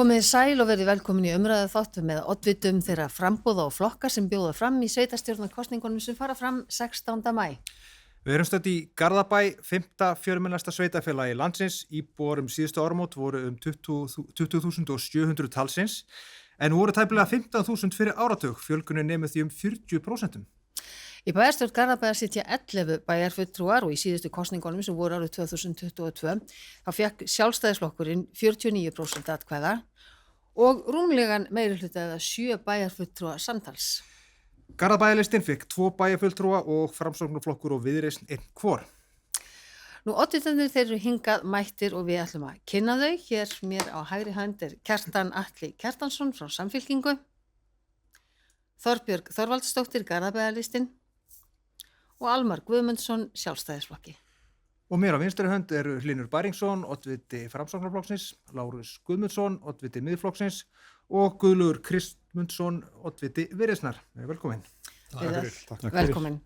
Komið þið sæl og verið velkomin í umræðu þáttu með oddvitum þeirra framboða og flokka sem bjóða fram í sveitarstjórnarkosningunum sem fara fram 16. maí. Við erum stödd í Garðabæ, 5. fjölmennasta sveitarfélagi landsins. Íbúar síðustu áramót voru 20.700 talsins, en voru tæplega 15.000 fyrir áratug. Fjölgunin nemur því 40%. Í bæjarstjórn Garðabæjar sitja 11 bæjarfulltrúar og í síðustu kosningunum sem voru árið 2022 þá fékk Sjálfstæðisflokkurinn 49% atkvæða og rúmlegan meirihluta eða 7 bæjarfulltrúa samtals. Garðabæjarlistinn fékk 2 bæjarfulltrúa og Framsóknarflokkur og Viðreisn 1 hvor. Nú oddvitarnir þeir eru hingað mættir og við ætlum að kynna þau. Hér mér á hægri hönd Kjartan Atli Kjartansson frá Samfylkingu, Þorbjörg Þorvaldsdóttir Garðabæjarlistinn og Almar Guðmundsson Sjálfstæðisflokki. Og mér á vinstri hönd eru Hlynur Bæringsson, oddviti Framsóknarflokksins, Lárus Guðmundsson, oddviti Miðflokksins og Guðlaugur Kristmundsson, oddviti Viðreisnar. Velkomin. Takk. Velkomin.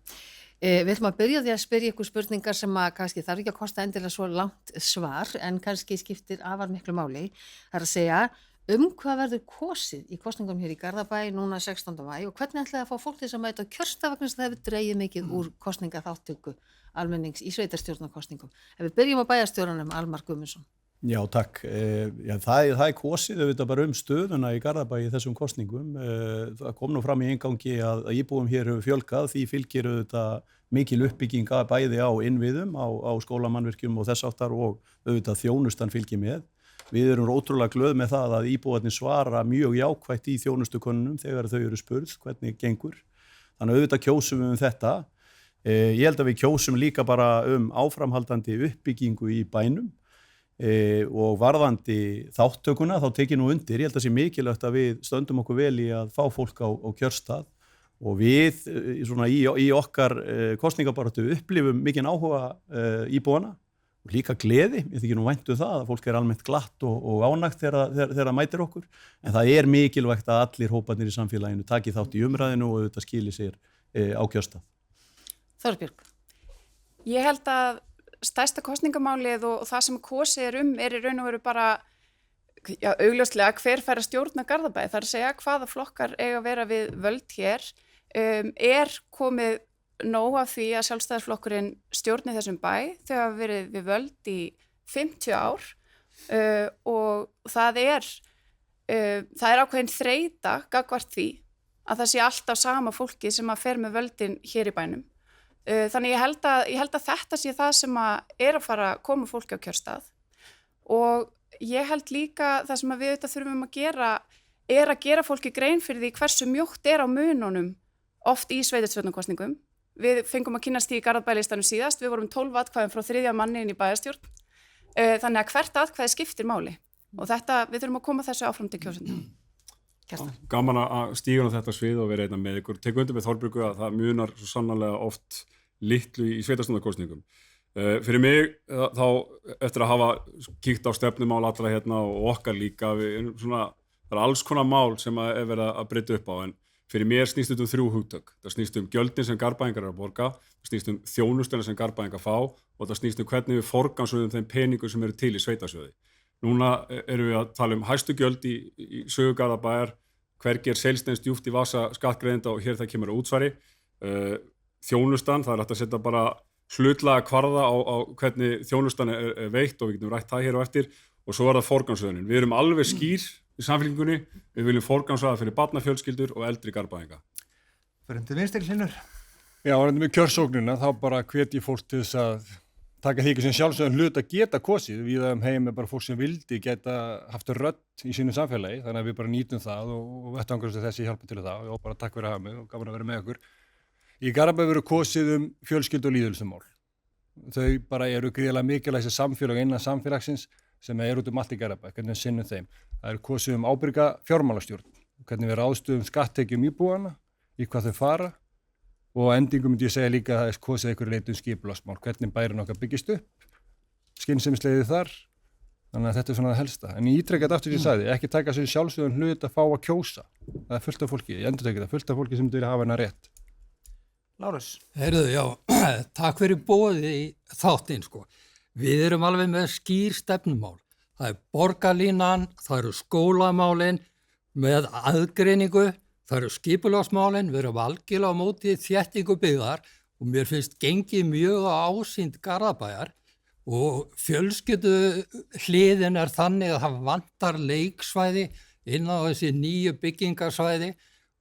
Við ætlum að byrja því að spyrja ykkur spurningar sem að kannski þarf ekki að kosta endilega svo langt svar en kannski skiptir afar miklu máli. Það er að segja hvað verður kosið í kosningum hér í Garðabæ núna 16. maí og hvernig ætlaði að fá fólk til að mæta á kjörstað vegna þess að það hefur dregið mikið úr kosningaþátttöku almennings í sveitarstjórnarkosningum. Ef við byrjum á bæjarstjóranum, Almar Guðmundsson. Já, takk. Það er kosið auðvitað bara stöðuna í Garðabæ í þessum kosningum. Það kom nú fram í ingangi að íbúum hér hefur fjölgað, því fylgir auðvitað mikil uppbygging bæði á innviðum, á skólamannvirkjum og þess áttar og auðvitað þjónustan fylgir með. Við erum ótrúlega glöð með það að íbúarnir svara mjög jákvætt í þjónustukönnunum þegar þau eru spurð hvernig gengur. Þannig auðvitað kjósum við þetta. Ég held að við kjósum líka bara áframhaldandi uppbyggingu í bænum og varðandi þáttökuna þá tekið nú undir. Ég held að sé mikilvægt að við stöndum okkur vel í að fá fólk á kjörstað og við í okkar kosningabaráttu upplifum mikinn áhuga íbúana. Og líka gleði, ég þykir nú vænt það að fólk almennt glatt og ánægt þegar það mætir okkur, en það er mikilvægt að allir hóparnir í samfélaginu taki þátt í umræðinu og auðvitað skili sér á kjörstað. Þorbjörg. Ég held að stærsta kosningamálið og það sem kosið er í raun og veru bara augljóslega hver fær að stjórna Garðabæ. Það er að segja hvaða flokkar eiga að vera við völd hér. Komið nóg af því að Sjálfstæðisflokkurinn stjórni þessum bæ. Þau hafa verið við völd í 50 ár og það er ákveðin þreyta gagnvart því að það sé alltaf sama fólki sem að fer með völdin hér í bænum. Þannig ég held að þetta sé það sem að fara að koma fólki á kjörstað og ég held líka það sem að við þetta þurfum að gera að gera fólki grein fyrir því hversu mjótt á mununum oft í sveitarstjórnarkosningum. Við fengum að kynnast í Garðabæjarlistanum síðast, við vorum 12 atkvæðum frá 3. manni inn í bæjarstjórn, þannig að hvert atkvæði skiptir máli og við þurfum að koma þessu áfram til kjósenda. Gaman að stíga á þetta svið og vera einna með ykkur. Tek undir með Þorbjörgu að það munar svo sannarlega oft litlu í sveitarstjórnarkosningum. Fyrir mig þá eftir að hafa kíkt á stefnumál allra hérna og okkar líka, það er alls konar mál sem verið að breyta upp á en fyrir mér snýst þetta 3 hugtök. Það snýst gjöldin sem Garðbæingar eru að borga, það snýst þjónustuna sem Garðbæingar fá og það snýst hvernig við forgangsröðum þeim peningum sem eru til í sveitasjóði. Núna erum við að tala hæstu gjöld í sögu Garðabæjar, hvergi seilstenst djúpt í vasa skattgreiðenda og hér það kemur að útsvari. Þjónustan, það hægt að setja bara hlutlaga kvarða á hvernig þjónustan er veitt og við getum rætt það hér á eftir og svo það forgangsröðunin. Við erum alveg skýr í Samfylkingunni, við viljum forgangsraða fyrir barnafjölskyldur og eldri Garðbæinga. Fyrir til vinstri, Hlynur. Já, varðandi með kjörsóknina, þá bara hvet ég fólk til þess að taka því ekki sem sjálfsögðan hlut að geta kosið. Víða heim bara fólk sem vildi geta haft rödd í sínu samfélagi, þannig að við bara nýtum það og vettvangur þessi hjálpa til það og bara takk fyrir að hafa mig og gaman að vera með okkur. Í Garðabæ verður kosið fjölskyldu og lýðheilsumál. Þau bara eru gríðarlega mikilvæg þessi samfélag innan samfélagsins sem út allt í Garðabæ, hvernig við sinnum þeim. Það er kosið ábyrga fjármálastjórn, hvernig við ráðstöfum skatttekjum íbúana, í hvað þau fara og endingum myndi ég segja líka að það er kosið einhverju leyti skipulagsmál, hvernig bærin okkar byggist upp, skynsemisleiðið þar, þannig að þetta er svona það helsta. En ég ítreka þetta aftur sem ég sagði, ekki taka sér sjálfsögðan hlut að fá að kjósa. Það er fullt af fólki, ég endurteki það, fullt af fólki sem vilja hafa hennar rétt. Lárus. Heyrðu, já, takk fyrir boðið í þáttinn, sko. Við erum alveg með skýr stefnumál. það borgarlínan, það eru skólamálin með aðgreiningu, það eru skipulagsmálin, við erum algjörlega á móti þéttingu byggðar og mér finnst gengið mjög á ásýnd Garðabæjar og fjölskyldu hliðin þannig að það vantar leiksvæði inn á þessi nýju byggingarsvæði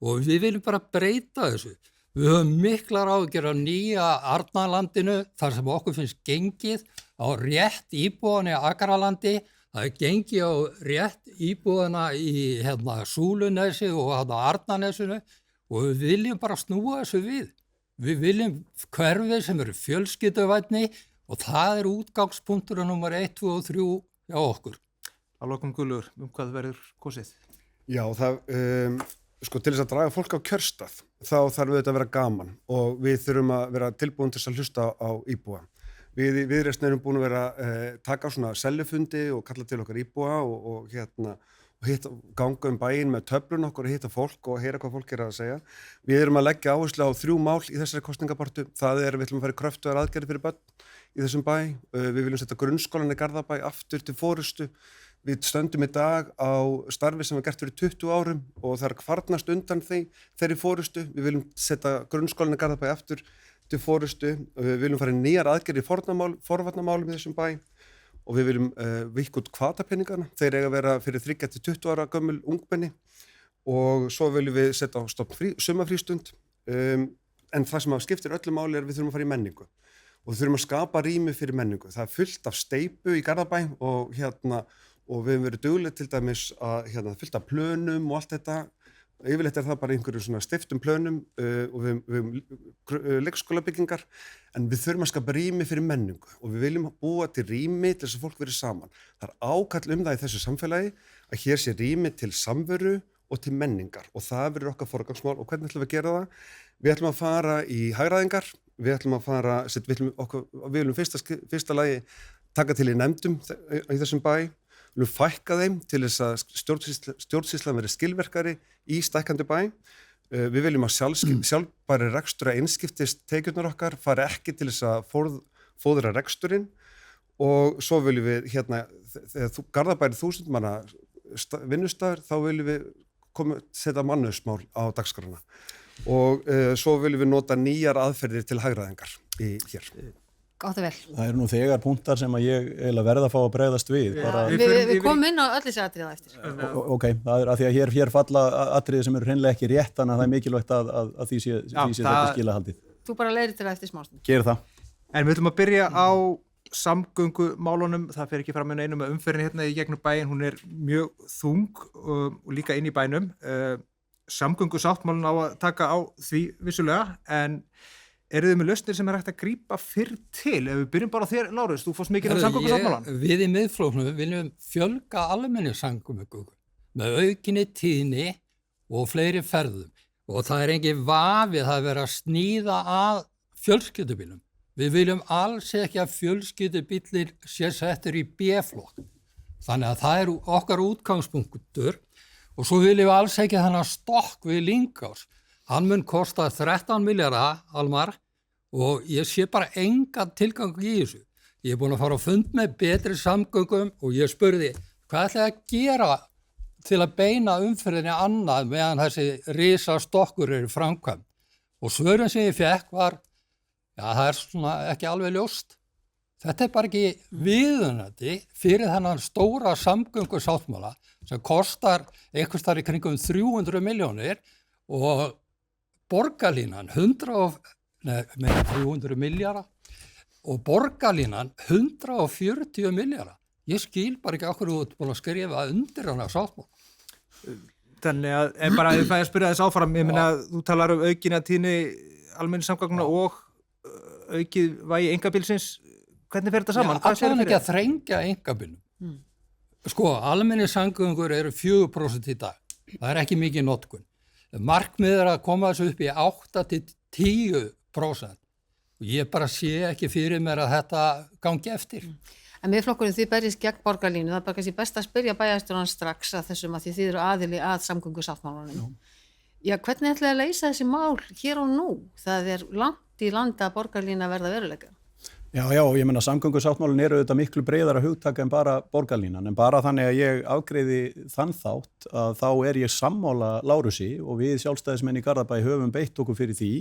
og við viljum bara breyta þessu. Við höfum miklar áhyggjur af nýja Arnarlandinu þar sem okkur finnst gengið á rétt íbúðan í Akralandi, það gengið á rétt íbúðana í Súlunesi og Arnarnesinu og við viljum bara snúa þessu við. Við viljum hverfi sem eru fjölskylduvænni og það útgangspunktur nummer 1, 2 og 3 hjá okkur. Að lokum Guðlaugur, hvað verður kosið? Já, það, sko til þess að draga fólk á kjörstað, þá þarf þetta að vera gaman og við þurfum að vera tilbúin til þess að hlusta á íbúa. Við í Viðreisn erum búin að vera taka á svona seljufundi og kalla til okkar íbúa og hitta, ganga bæinn með töflun okkur og hitta fólk og heyra hvað fólk að segja. Við erum að leggja áherslu á 3 mál í þessari kosningabartu. Það við ætlum að fara í kröftugar aðgerðir fyrir börn í þessum bæ. Við viljum setja grunnskólann í Garðabæ aftur til forystu. Við stöndum í dag á starfi sem var gert fyrir 20 árum og það kvarnast undan þeirri forystu. Við viljum setja grunnskólann í Garðabæ aftur til forystu. Við viljum fara í nýjar aðgerðir í forvarnamálum í þessum bæ. Og við viljum víkka út hvatapeningana, þeir eiga að vera fyrir 3 til 20 ára gömul ungmenni og svo viljum við setja á stofn sumarfrístund en það sem skiptir öllu máli við þurfum að fara í menningu og við þurfum að skapa rými fyrir menningu. Það fullt af steypu í Garðabæ og við höfum verið dugleg til dæmis að fullt af plönum og allt þetta. Yfirleitt það bara einhverjum svona stiftum plönum og við leikskólabyggingar en við þurfum að skapa rými fyrir menningu og við viljum búa til rými til þess að fólk verið saman. Það ákall það í þessu samfélagi að hér sé rými til samveru og til menningar og það verður okkar forgangsmál og hvernig ætlum við að gera það? Við ætlum að fara í hagræðingar, við ætlum að fara, við viljum fyrsta lagi taka til í nefndum í þessum bæ. Við viljum fækka þeim til þess að stjórnsýslan verði skilverkari í stækkandi bæ. Við viljum að sjálfbæri rekstur að innskiptist tekjurnar okkar fari ekki til þess að fóðra reksturinn og svo viljum við þegar Garðabæri 1000 manna vinnustaður þá viljum við setja mannauðsmál á dagskrána og svo viljum við nota nýjar aðferðir til hagræðingar hér. Gátt vel. Það nú þegar punktar sem að ég verða að fá að bregðast við. Við komum inn á öll þessi atriði eftir. Ok, það að því að hér falla atriði sem eru hreinlega ekki rétt, þannig að það er mikilvægt að því sé þetta skilahaldið. Þú bara leiðir til það eftir smástund. Gerir það. En við ætlum að byrja á samgöngumálunum. Það fer ekki fram með einu með umferðin í gegnum bæinn. Hún mjög þung og líka inn í bænum. Samgöngusáttmálun á að taka á því vissulega, en eru þið með lausnir sem hægt að grípa fyrr til? Ef við byrjum bara á þér, Lárus, þú fórst mikið samgöngusáttmálann. Við í Miðflokknum viljum fjölga almenningssamgöngum með aukinni tíðni og fleiri ferðum. Og það engin vafi, það verið að sníða að fjölskyldubílum. Við viljum alls ekki að fjölskyldubílir sé settur í B-flokk. Þannig að það okkar útgangspunktur og svo viljum við alls ekki þannig stokk við Lyngás. Hann mun kosta 13 milljarða, Almar, og ég sé bara engan tilgang í þessu. Ég búin að fara á fund með betri samgöngum og ég spurði, hvað ætlaði að gera til að beina umferðinni annað meðan þessi risa stokkur eru framkvæmd? Og svörin sem ég fekk var, það svona ekki alveg ljóst. Þetta bara ekki viðunandi fyrir þennan stóra samgöngusáttmála sem kostar einhvers staðar í kringum 300 milljónir og borgarlínan 300 milljarða og borgarlínan 140 milljarða. Ég skil bara ekki okkur út búin að skrifa undir hana sáttmála. Þannig að bara ef ég spyrja þess áfram, ég meina þú talar aukina tíðni almenningssamgangna og aukið vægi einkabílsins. Hvernig fer þetta saman? Allan ekki að þrengja einkabílnum. Sko, almenningssamgöngur eru 4% í dag. Það ekki mikið notkun. Markmið að koma þessu upp í 8 til 10%. Og ég bara sé ekki fyrir mér að þetta gangi eftir. En Miðflokkurinn þið berjist gegn borgarlínu, það kannski best að spyrja bæjarstjórann strax að þessum að þið eru aðili að samgöngusáttmálanum. Já, hvernig ætlaði að leysa þessi mál hér og nú? Það langt í landa að borgarlína verða veruleika. Já, ég meina samgöngusáttmálinn eru þetta miklu breiðara hugtaka en bara borgarlínan, en bara þannig að ég afgreiði þann þátt að þá er ég sammála Lárusi og við sjálfstæðismenn í Garðabæ höfum beitt okkur fyrir því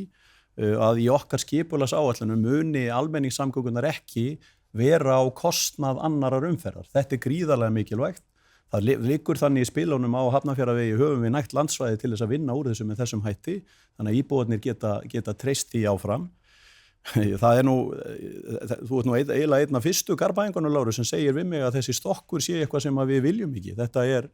að í okkar skipulagsáætlunum muni almenningssamgöngunar ekki vera á kostnað annarar umferðar. Þetta er gríðarlega mikilvægt. Það liggur þannig í spilunum á Hafnarfjarðarvegi höfum við nægt landsvæði til þess að vinna úr þessu með þessum hætti, þannig að íbúarnir geta treyst því áfram. Það er þú ert eiginlega einn af fyrstu Garðbæingunum, Lárus, sem segir við mig að þessi stokkur sé eitthvað sem við viljum ekki. Þetta er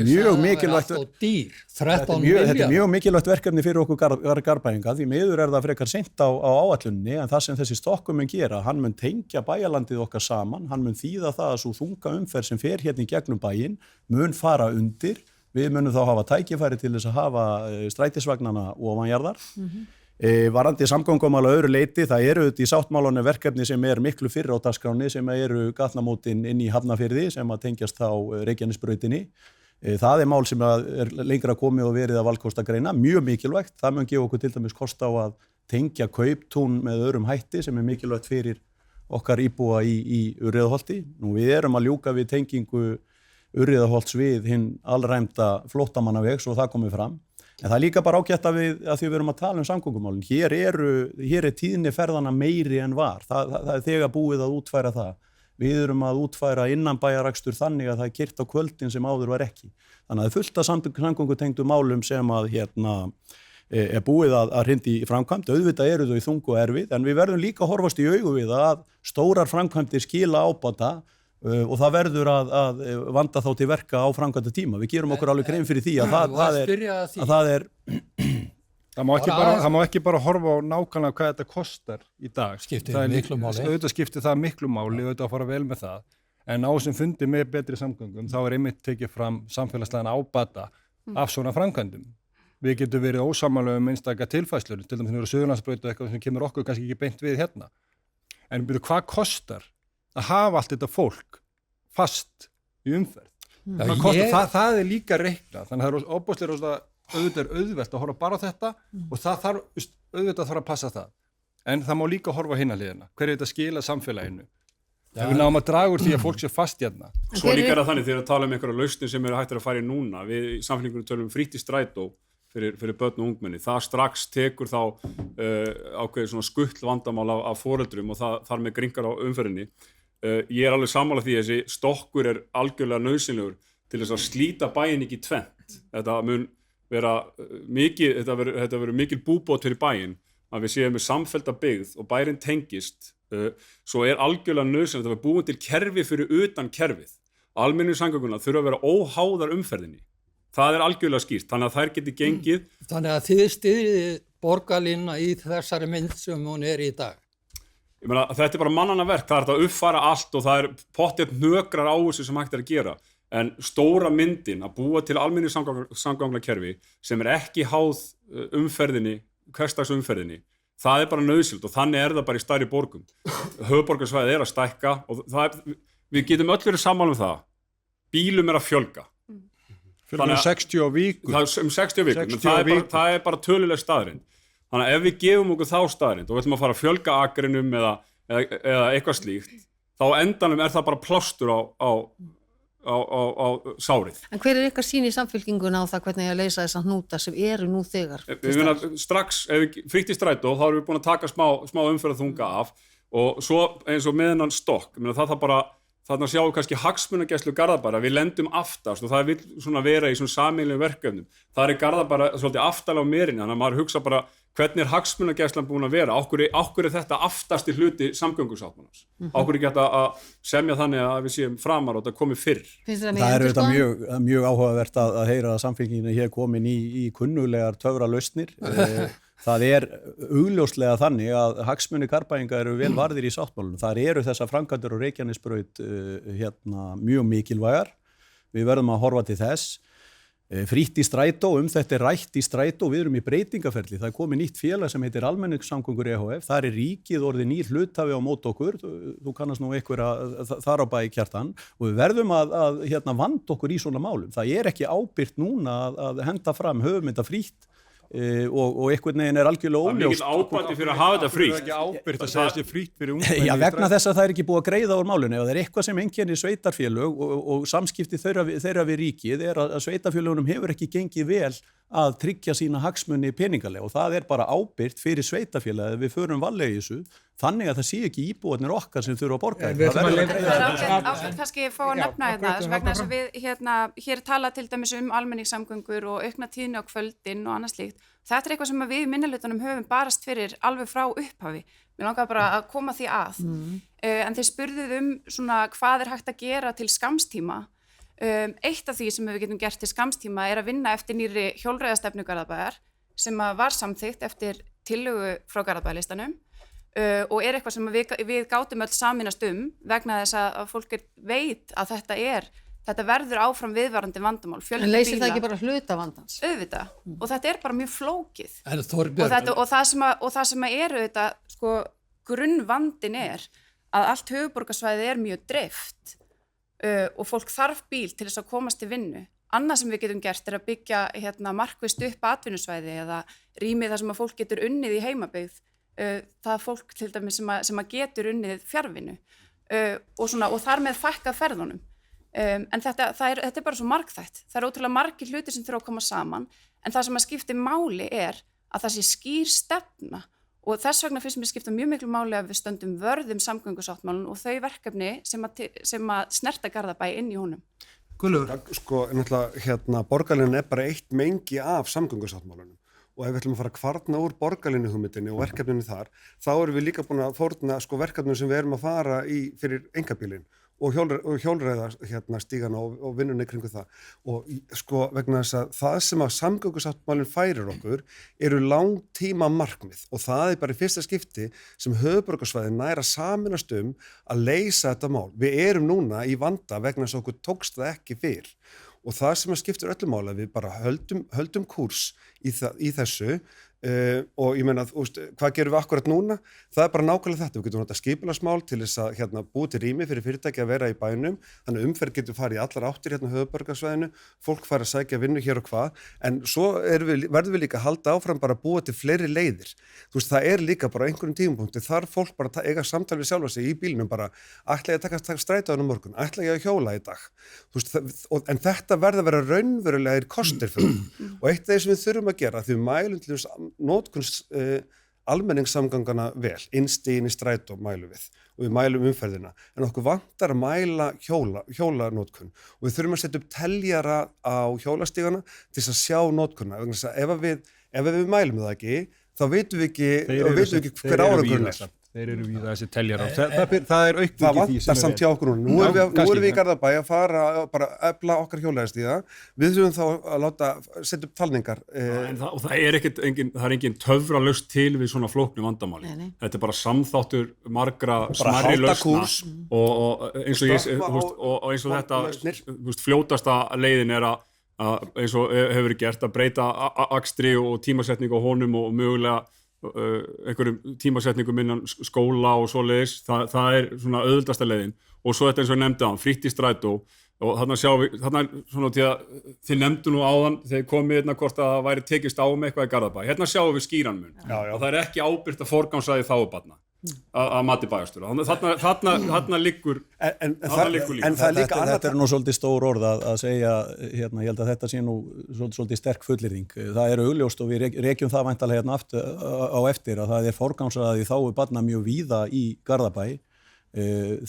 mjög mikilvægt. Þetta er mjög mikilvægt verkefni fyrir okkur Garðbæinga, því miður er það frekar seint á áætlunni, en það sem þessi stokkur mun gera, hann mun tengja bæjarlandið okkar saman, hann mun þýða það að svo þunga umferð sem fer hérna í gegnum bæinn mun fara undir. Við munum þá hafa tækifæri til þess að hafa strætisvagnana ofanjarðar. Varandi samgöngumála öðru leyti, það eru í sáttmálunum verkefni sem er miklu fyrr á dagskráni sem eru gatnamótin inn í Hafnarfirði sem að tengjast þá Reykjanesbrautinni. Það er mál sem er lengra komið og verið að valkosta greina, mjög mikilvægt. Það mun gefa okkur til dæmis kost á að tengja Kauptún með öðrum hætti sem er mikilvægt fyrir okkar íbúa í Urriðaholti. Nú við erum að ljúka við tengingu Urriðaholts við hinn allræmda flóttamannaveg svo það komið fram. En það er líka bara ágætt að því við erum að tala um samgöngumálin. Hér er tíðni ferðana meiri en var. Það er þegar búið að útfæra það. Við erum að útfæra innanbæjarakstur þannig að það er kyrrt á kvöldin sem áður var ekki. Þannig að það er fullt af samgöngutengdu málum sem að er búið að hrinda í framkvæmd. Auðvitað eru þau þung og erfið, en við verðum líka að horfast í augu við að stórar framkvæmdir skila ábata og það verður að vanda þá til verka á framkvæmda tíma. Við gerum okkur alveg grein fyrir því að það er Það má ekki bara horfa á nákvæmlega hvað þetta kostar í dag. Auðvitað skiptir það miklu máli, auðvitað að fara vel með það. En á sem fundi með betri samgöngum, þá er einmitt tekið fram samfélagslegan ábata af svona framkvæmdum. Við getum verið ósammála einstaka tilfærslur, til dæmis þegar Suðurlandsbraut og eitthvað sem kemur okkur kannski ekki beint við hérna. En hvað kostar að hafa allt þetta fólk fast í umferð? Það er líka reiknað, þannig að það er óbúslega auðvelt að horfa bara á þetta og það þarf auðvitað að passa það. En það má líka horfa á hina hliðina. Hver er þetta að skila samfélaginu? Við náum að draga úr því að fólk sé fast hérna. Svo líka er það þannig þegar að tala um einhverja lausnir sem eru hægt að fara í núna. Við í samfélaginu tölum frítt í strætó fyrir börn og ungmenni. Það strax tekur þá ákveðið svona skuttl vandamál af foreldrum og það þar með gringar á umferðinni. Ég er alveg sammála því að þessi stokkur er algjörlega nauðsynlegur til þess að slíta bæinn ekki í tvennt. Þetta mun vera mikið, þetta verður mikil búbót fyrir bæinn að við séum með samfellda byggð og bærin tengist. Svo er algjörlega nauðsynlegt að vera búin til kerfi fyrir utan kerfið. Almenningssamgöngurnar þurfa að vera óháðar umferðinni. Það er algjörlega skýrt, þannig að þær geti gengið. Þannig að þið styðjið borgarlínuna í þessari mynd sem hún er í dag. Ég meina, þetta er bara mannanna verk, það er að uppfæra allt og það er pottþétt hnökrar á þessu sem hægt er að gera. En stóra myndin að búa til almenningssamganglakerfi sem er ekki háð umferðinni, hversdags umferðinni, það er bara nauðsynlegt og þannig er það bara í stærri borgum. Höfuðborgarsvæðið er að stækka og við getum öll verið sammála um það. Bílum er að fjölga. Fjölga 60 á viku. Það 60 á viku, það er bara töluleg staðrind. Þannig að ef við gefum okkur þá staðrind og við ætlum að fara að fjölga akrinum eða eitthvað slíkt, þá endanum er það bara plástur á sárið. En hver er ykkar sýn í samfylkinguna á það hvernig að leysa þessa hnúta sem eru nú þegar? Strax, ef við frítt í strætó, þá erum við búin að taka smá umferðarþunga af og svo eins og með hennan stokk, það bara þarna sjáum við kannski hagsmunagæslu Garðabæra, við lendum aftast og það vil svona vera í svona sameiginlegum verkefnum. Það er Garðabæra svolítið aftalega á merinni, þannig að maður hugsa bara hvernig er hagsmunagæslan búin að vera, okkur er þetta aftasti hluti samgöngusáttmálans. Okkur er ekki að semja þannig að við séum framar og þetta komi fyrr. Það er þetta mjög áhugavert að heyra að samfylkingin hér komin í kunnulegar töfralausnir. Það er augljóslega þannig að hagsmunir Garðbæinga eru vel varðir í sáttmálunum. Það eru þessar framkvæmdir á Reykjanesbraut mjög mikilvægar. Við verðum að horfa til þess. Frítt í strætó, þetta er rætt í strætó, við erum í breytingaferli. Það er komið nýtt félag sem heitir Almenningssamgöngur EHF. Það er ríkið orðið nýr hluthafi á móti okkur. Þú kannast nú einhverja þar á bæ Kjartan. Og við verðum að vanda okkur í svona málum. Það er ekki ábyrgt núna að henda fram höfum þetta frítt og einhvern veginn algjörlega óljóst. Það er mikið ábati fyrir að hafa þetta frítt. Það er ekki ábyrgt að segja sér frítt fyrir ungmenni. Já, vegna þess að það ekki búið að greiða úr málunni og það eitthvað sem einkennir sveitarfélög og samskipti þeirra við ríkið að sveitarfélögunum hefur ekki gengið vel að tryggja sína hagsmuni peningalega og það bara ábyrgt fyrir sveitarfélagið við förum varlega í þessu þannig að það sé ekki íbúarnir okkar sem þurfa að borga. Það er ábyrgt kannski að fá að nefna vegna þess að við hér tala til dæmis almenningssamgöngur og aukna tíðni á kvöldin og annað slíkt. Þetta er eitthvað sem við í minnihlutanum höfum barast fyrir alveg frá upphafi. Mér langar bara að koma því að. En þeir spurðuð svona hvað er hægt að gera til skamstíma. Eitt af því sem við getum gert til skamstíma er að vinna eftir nýrri hjólreiðastefnu Garðabæjar sem var samþykkt eftir tillögu frá Garðabæjarlistanum og er eitthvað sem við gátum öll sameinast vegna þess að fólk veit að þetta verður áfram viðvarandi vandamál. En leysir það ekki bara hluta vandans? Auðvitað. Og þetta er bara mjög flókið. Og það sem er auðvitað, grunnvandinn er að allt höfuðborgarsvæðið er mjög dreift og fólk þarf bíl til þess að komast til vinnu. Annað sem við getum gert er að byggja markvisst upp atvinnusvæði eða rými þar sem að fólk getur unnið í heimabyggð. Það fólk til dæmis sem að getur unnið fjarvinnu og þar með fækkað ferðunum. En þetta er bara svo margþætt. Það er ótrúlega margir hlutir sem þurfa að koma saman en það sem að skipti máli er að það sé skýr stefna og þess vegna finnst mér skipta mjög miklu máli að við stöndum vörð samgöngusáttmálun og þau verkefni sem að snerta Garðabæ inn í honum. Guðlaugur. Náttúrulega, borgarlínan er bara eitt mengi af samgöngusáttmálunum og ef við ætlum að fara að kvarna úr borgarlínuhugmyndinni og verkefninu þar, þá erum við líka búin að fórna verkefninu sem við erum að fara í fyrir einkabílinn og hjólreiða stígana og vinnunni kringu það og vegna þess að það sem að samgöngusáttmálinn færir okkur eru langtíma markmið og það er bara í fyrsta skipti sem höfuðborgarsvæðin nær að sameinast að leysa þetta mál. Við erum núna í vanda vegna þess að okkur tókst það ekki fyrr og það sem að skiptir öllu máli að við bara höldum kúrs í þessu og ég meina, hvað gerum við akkurat núna? Það er bara nákvæmlega þetta, við getum notað skipulagsmál til þess að búið til rými fyrir fyrirtæki að vera í bænum, þannig umferð getur farið í allar áttir höfuðborgarsvæðinu, fólk fær að sækja vinnu hér og hvað, en svo verðum við líka að halda áfram bara að búa til fleiri leiðir. Það er líka bara á einhverjum tímapunkti, þar fólk bara eiga samtal við sjálfa sig í bílnum bara, ætla ég að taka strætóðan á morgun, ætla ég að hjóla í dag. En þetta verða að vera raunverulegir kostir fyrir og eitt af því sem við þurfum að gera, því við mælum til þess notkunns almenningssamgangana vel, innstigin í strætó mælum við og við mælum umferðina en okkur vantar að mæla hjólanótkun og við þurfum að setja upp teljara á hjólastígana til þess að sjá nótkunna vegna þess að ef við mælum það ekki þá veitum við ekki hver árangurinn er. Þeir eru við þessi teljar á. Það er aukning í því sem það vantar samt hjá okkur núna. Nú erum við í Garðabæ að fara bara efla okkar hjólæðistíða. Við þurfum þá að setja upp talningar. Það er engin töfralaust til við svona flóknu vandamáli. Þetta er bara samþáttur margra smærri lausna og eins og þetta fljótasta leiðin er að eins og hefur verið gert að breyta akstri og tímasetning á honum og mögulega einhverjum tímasetningum innan skóla og svoleiðis, það er svona auðvöldasta leiðin og svo þetta eins og ég nefndi á frítt í strætó og þarna sjáum við, svona til að þið nefndu nú áðan þegar komið hérna hvort að það væri tekist á eitthvað í Garðabæ, hérna sjáum við skýran mun og það er ekki ábyrgt að forgangsraða í þágubarna að mati bæjarstjóra, þarna liggur líka. Þetta er nú svolítið stór orð að segja, ég held að þetta sé nú svolítið sterk fullyrðing. Það er augljóst og við rekjum það væntanlega hérna á eftir að það er forgangsraðað í þágu barna mjög víða í Garðabæ.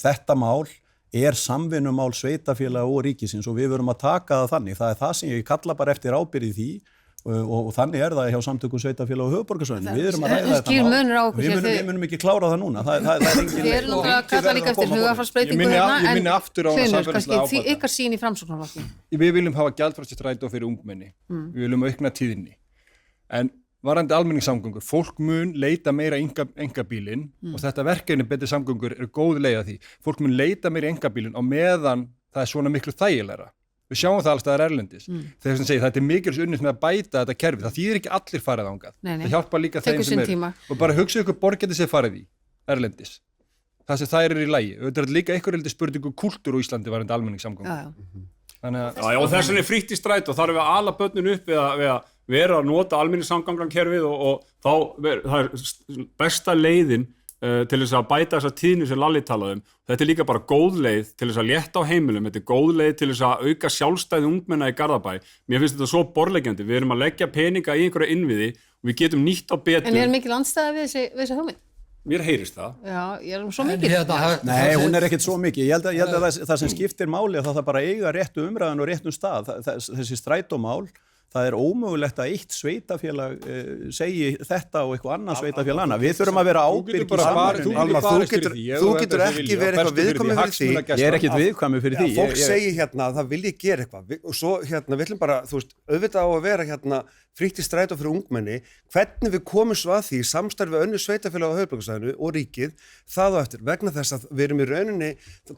Þetta mál er samvinnumál sveitarfélaga og ríkisins og við verum að taka það þannig. Það er það sem ég kalla bara eftir ábyrgð í því og þannig er það hjá samtökum sveitarfélaga og höfuðborgarsvæðinu. Við erum að ræða þetta mál. Við munum ekki klára það núna. Það er engin Þið eru nú að kalla líka eftir hugarfarsbreytingu Ég minni aftur á samfélagslega ábata. Ykkar sýn í Framsóknarflokki. Við viljum hafa gjaldfrjálst strætó fyrir ungmenni. Við viljum aukna tíðni. En varðandi almenningssamgöngur, fólk mun leita meira einkabílinn og þetta verkefni betri samgöngur er góð leið að því. Fólk mun leita meira einkabílinn á meðan það er svona miklu þægilegra. Við sjáum það alls staðar erlendis. Þegar sem segir, þetta er mikils unnið með að bæta þetta kerfi. Það þýðir ekki allir farið ángað. Það hjálpar líka þeim sem eru. Og bara hugsa ykkur borgeti sem farið í erlendis. Það sem þær eru í lagi. Þetta er líka einhver heldur spurningu kúltúr á Íslandi varðandi almenningssamgöngu. Og þess vegna er frítt í strætó og þarf við að ala börnin upp við vera að nota almenningssamgangnakerfið og þá það er besta leiðin til þess að bæta þessa tíðni sem Lalli talaði Þetta líka bara góð leið til þess að létta á heimilum, þetta góð leið til þess að auka sjálfstæði ungmenna í Garðabæ. Mér finnst þetta svo borðleggjandi, við erum að leggja peninga í einhverja innviði og við getum nýtt á betur. En mikil andstæða við þessi hugmynd? Mér heyrist það. Já, ég svo mikið. Nei, hún ekkert svo mikið. Ég held að það sem skiptir máli að það bara eiga réttu umræðan og réttum stað. Þessi strætómál, það ómögulegt að eitt sveitafélag segi þetta og eitthvað annað sveitafélag annað. Við þurfum að vera ábyrg í samverðinni. Almar, þú getur ekki verið eitthvað viðkvæmur fyrir því. Ég ekkert viðkvæmur fyrir því. Fólk segir hérna að það vilji gera eitthvað. Og svo hérna, við ætlum bara, auðvitað á að vera hérna frítt í strætó fyrir ungmenni, hvernig við komum svo að því í samstarfi við önnur sveitafélag á höfuðborgarsvæðinu og ríkið, það á eftir, vegna þess að við erum í rauninni,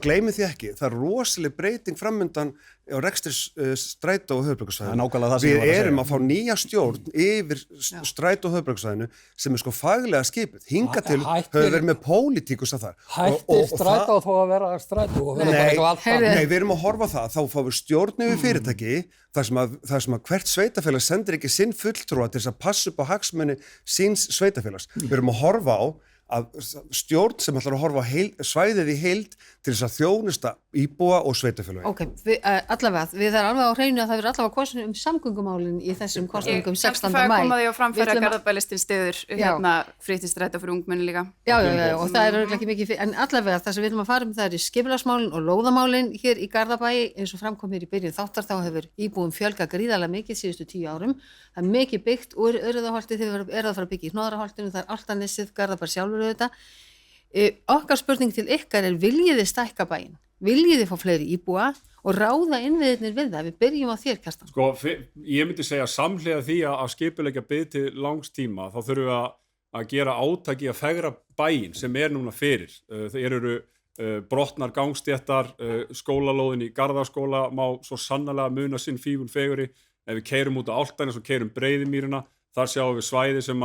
gleymið því ekki, það rosaleg breyting framundan á rekstri strætó á höfuðborgarsvæðinu. Við erum að fá nýja stjórn yfir strætó á höfuðborgarsvæðinu sem er faglega skipuð. Hingað til höfum verið með pólitíkus að það. Hættir strætó þó að vera strætó og vera bara eitthvað allt annað. Nei, við erum að horfa á það, þá fáum við stjórn yfir fyrirtæki þar sem að hvert sveitafélag sendir ekki sinn fulltrúa til þess að passa upp á hagsmuni síns sveitafélags. Við erum að horfa á að stjórn sem ætlar að horfa á svæðið í heild til þess að þjónusta íbúa og sveitafélagi. Ok, allavega, við erum alveg á hreinu að það verður allavega kosinu samgöngumálin í þessum kosningum 16. mæ. Ég fæ að koma því á framfæra Garðabælistin stiður hérna fríttistræta fyrir ungmenni líka. Já, og það er örugglega ekki mikið, en allavega það sem við erum að fara það eru skipulagsmálin og lóðamálin hér í Garðabæ, eins og framkom hér í byrjun þáttar, þá hefur íbúum fjölgað gríðarlega mikið síðustu 10 árum. Það er mikið byggt úr Urriðaholti, þegar eru að fara að byggja í Hnoðraholtinu, það er Álftanesið, Garðabær sjálfur auðvitað. Okkar spurning til ykkar er, viljið þið stækka bæinn? Viljið þið fá fleiri íbúa og ráða innviðirnir við það? Við byrjum á þér, Kjartan. Sko, ég myndi segja samhliða því að skipuleggja byggð til langs tíma, þá þurfum við að gera átak í að fegra bæinn sem er núna fyrir. Þeir eru brotnar gangstéttar, skólalóðin í Garðaskóla má svo sannarlega muna sinn fígul feguri. Ef við keyrum út á Álftanes og keyrum Breiðimýrina, þar sjáum við svæði sem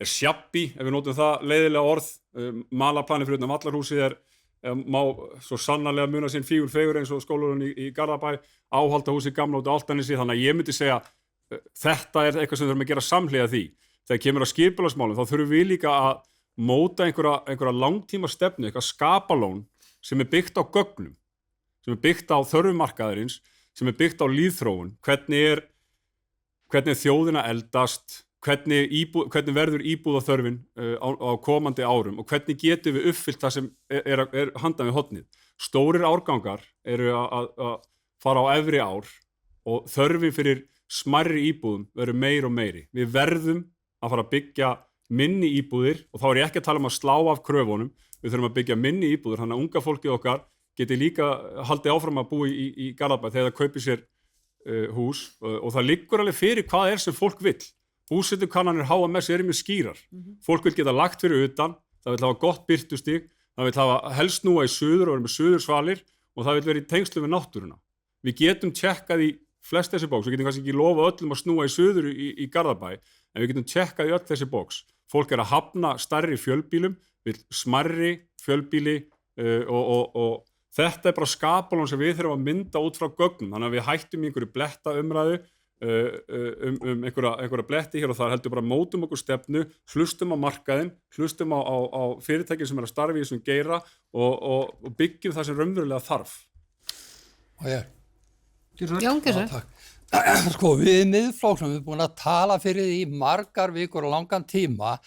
er sjabbi, ef við notum það leiðilega orð. Malaplanið fyrir utan Vallarhúsið má svo sannarlega muna sinn fígul feguri eins og skólalóðin í Garðabæ, Áhaldahúsið gamla út á Álftanesi, þannig að ég myndi segja þetta er eitthvað sem við þurfum að gera samhliða því. Þegar kemur að skipulagsmálum þá þurfum við líka að móta einhverja langtíma stefnu, eitthvað skapalón sem er byggt á gögnum, sem er byggt á þörfumarkaðarins, sem er byggt á líðþróun, hvernig er þjóðina eldast, hvernig verður íbúðaþörfin á komandi árum og hvernig getum við uppfyllt það sem er handan við hornið. Stórir árgangar eru að fara á efri ár og þörfin fyrir smærri íbúðum verður meiri og meiri. Við verðum að fara að byggja minni íbúðir og þá er ég ekki að tala um að slá af kröfunum, við þurfum að byggja minni íbúðir, þannig að unga fólkið okkar geti líka haldið áfram að búa í Garðabæ þegar það kaupir sér hús og það liggur alveg fyrir hvað er sem fólk vill. Búsettukannanir HMS eru mjög skýrar. Fólk vil geta lagt fyrir utan, það vil hafa gott birtustig, það vil hafa helst snúa í suður og vera með suðursvalir og það vil vera í tengslu við náttúruna. Við getum tjekkað í flest þessi bóks, við getum kannski ekki lofa öllum að snúa í suður í Garðabæ, en við getum tjekkað í öll þessi bóks. Fólk er að hafna stærri fjölbílum, vil smærri fjölbíli og þetta er bara skapalón sem við þurfum að mynda út frá gögnum, þannig að við hættum í einhverju bletta umræðu einhverja bletti hér og þar, heldur bara mótum okkur stefnu, hlustum á markaðinn, hlustum á fyrirtæki sem er að starfa í þessum geira og byggjum það sem raunverulega þarf. Og ég Takk. Sko, við Miðflokknum við búin að tala fyrir því margar vikur og langan tíma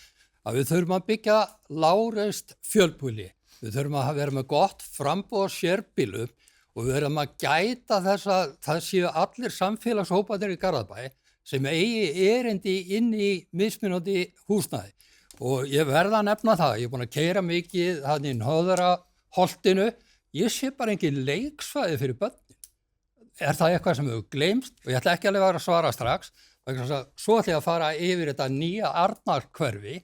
að við þurfum að byggja lágreist fjölbýli. Við þurfum að vera með gott framboð sérbýlum og við þurfum að gæta þess að það séu allir samfélagshóparnir í Garðabæ sem eigi erindi inn í mismunandi húsnæði. Og ég verða að nefna það, ég er búin að keyra mikið þannig í Hnoðraholtinu, ég sé bara engin leiksvæði fyrir börnin. Er það eitthvað sem hefur gleymst? Og ég ætla ekki alveg að svara strax, svo ætla ég að fara yfir þetta nýja Arnarhverfi